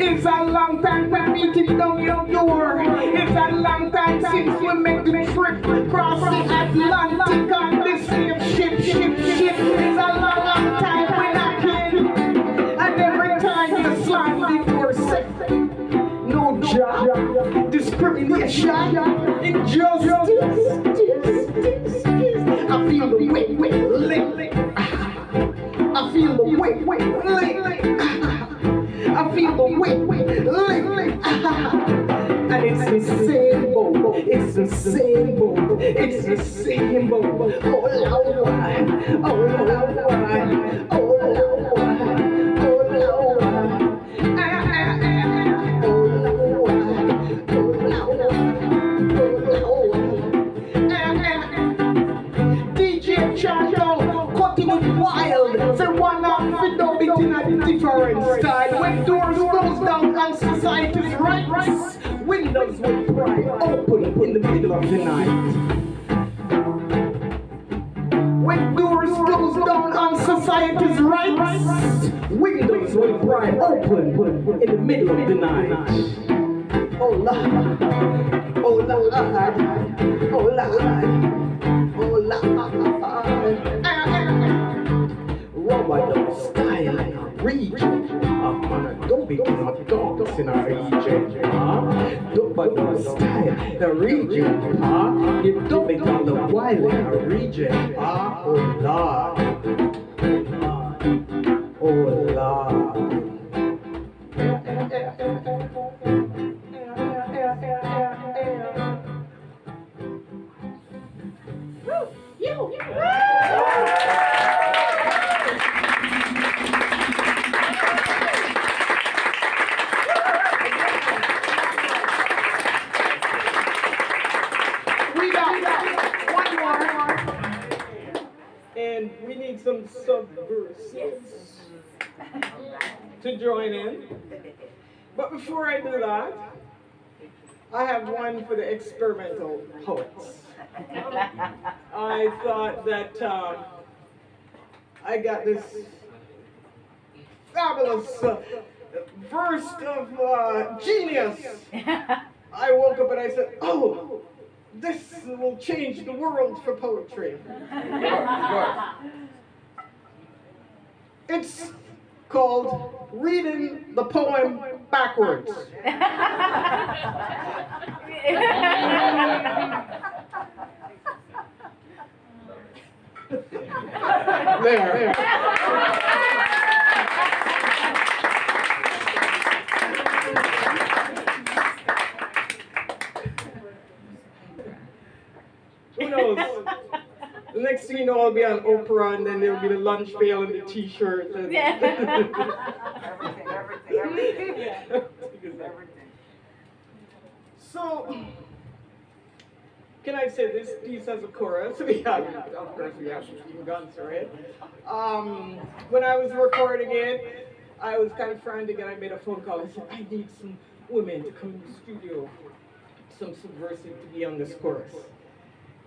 It's a long time we're beating down your door. It's a long time since we made the trip across the Atlantic on this ship. It's a long time we're knocking, and every time you slam the door, say, no job, discrimination, injustice. I feel the weight, I feel the weight, I feel the weight, and it's the same boat, it's the same boat, it's the same boat. Oh Lord, oh Lord, oh Lord, oh Lord, DJ Chacho, cutting it wild, say one off it up in a different style. When doors close down and society's rights, windows will pry open in the middle of the night. When doors close down on society's rights, windows will pry open in the middle of the night. Oh Lord, oh Lord, oh Lord. style, the region, you dump it all the while in a region, oh Lord, oh Lord. We got one more, and we need some subversives to join in. But before I do that, I have one for the experimental poets. I thought that I got this fabulous burst of genius. I woke up and I said, oh, this will change the world for poetry. It's called Reading the Poem Backwards. There. Who knows? The next thing you know, I'll be on Oprah, and then there'll be the lunch pail and the T-shirt. And everything. So, can I say this piece has a chorus? Of course, we have Stephen Guns, right? When I was recording it, I was kind of frantic, and I made a phone call. I said, I need some women to come to the studio, some subversive to be on this chorus.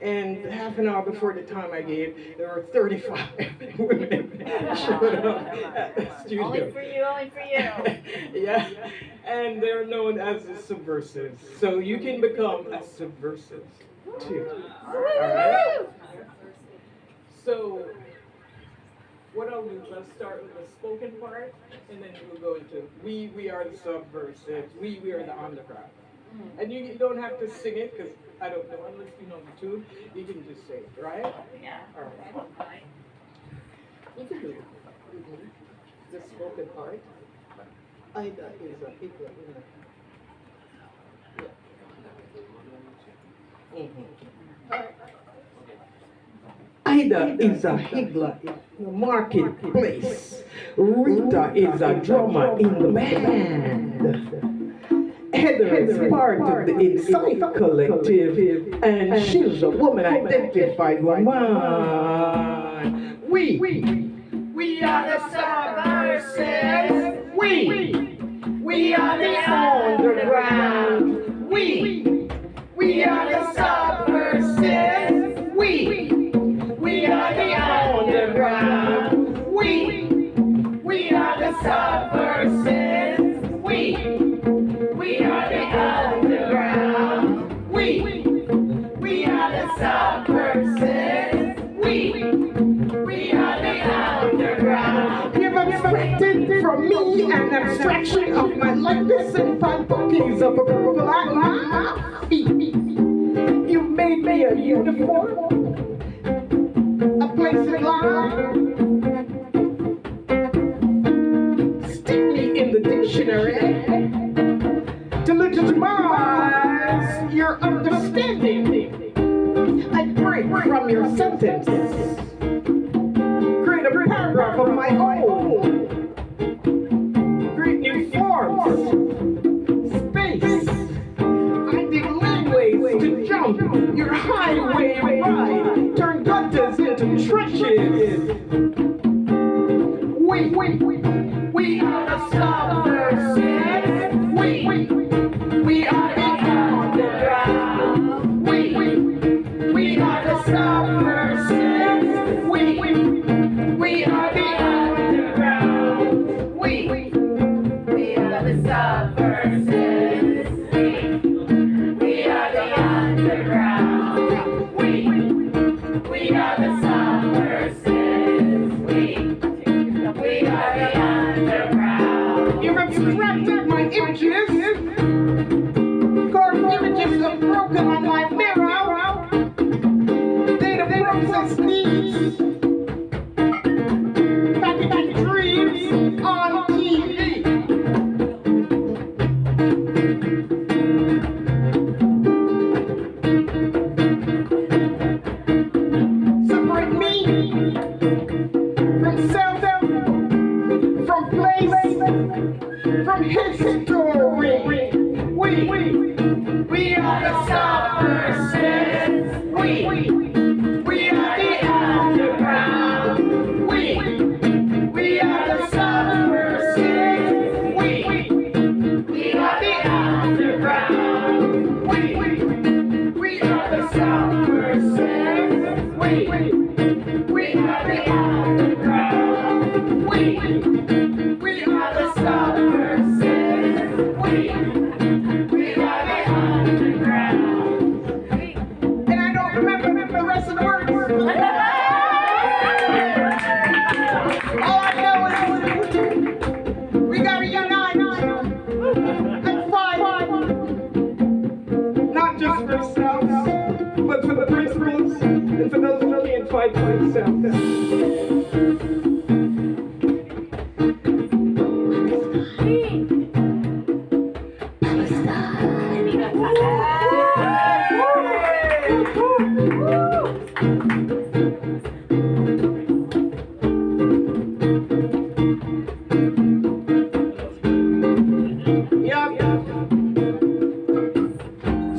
And half an hour before the time I gave, there were 35 women showed up at the studio. Only for you, only for you. Yeah, and they're known as the subversives. So you can become a subversive too. All right? So what I'll do, let's start with the spoken part, and then we'll go into we are the subversives, we are the underground. And you don't have to sing it, because I don't know, unless you know the tune, you can just say it, right? Yeah. All right. You can do it. The spoken part. Ida is a big one, Ida is a higgler in the marketplace. Rita is a drummer in the band. Heather is part of the Insight Collective, and she's a woman identified woman. We are the subversives. We are the underground. We are the subversives. We are the underground. We are the subversives. We are the underground. We are the subversives. We are the underground. You've abstracted from me an abstraction of my likeness and 5 bouquets of approval at my feet. You've made me a uniform, a place in line. Stick me in the dictionary to legitimize your understanding. I break from your sentence, create a paragraph of my own, create new forms, space. I dig laneways to jump your highway ride, turn gutters into trenches. We are the subversives. We are the underground. We are the subversives. We are the underground. We are the subversives. We are the underground. We are the subversives. We are the underground. You're Packaging dreams on TV. Separate me from self, from place, from history. We are the subversives. We are the underground. We are the subversives. We are the underground. We are the subversives. We are the underground. We are the subversives. We are the underground. And I don't remember the rest of the words. All I know is we gotta unite and fight, not just for ourselves, but for the principles and for those who can't fight for themselves.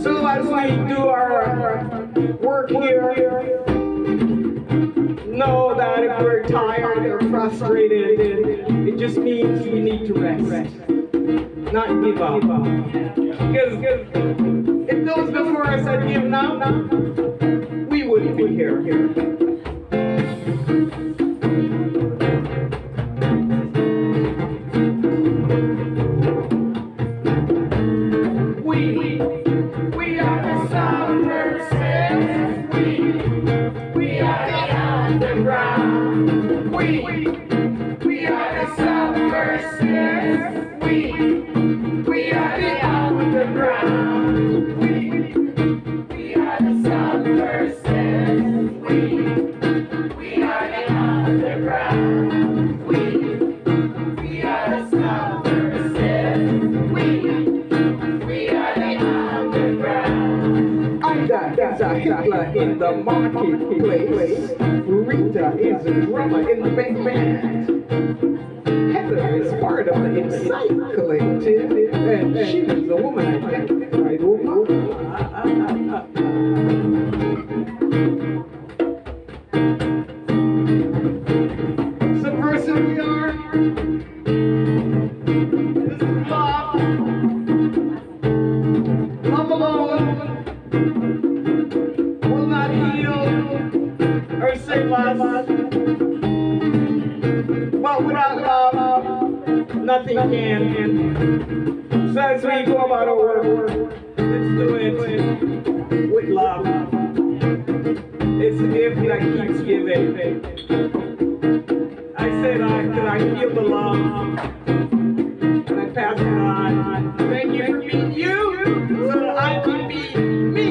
So as we do our work here, know that if we're tired or frustrated, it just means we need to rest, not give up. Because if those before us had given up, we wouldn't be here. We are the subversives. We are the underground. We are the subversives. We are the underground. We are the subversives. We are the underground. We are the subversives. We are the underground. Ida is a Hitler in the marketplace. Rita is a drummer in the band. Heather is part of the Insight Collective, and she is a woman identified woman. Subversive we are. This is love. Love alone will not heal or save us. But without love, nothing can. So as we go about our work, let's do it with love. It's the gift that keeps giving. I say that because I feel the love, and I pass it on. Thank you for being you, so that I can be me.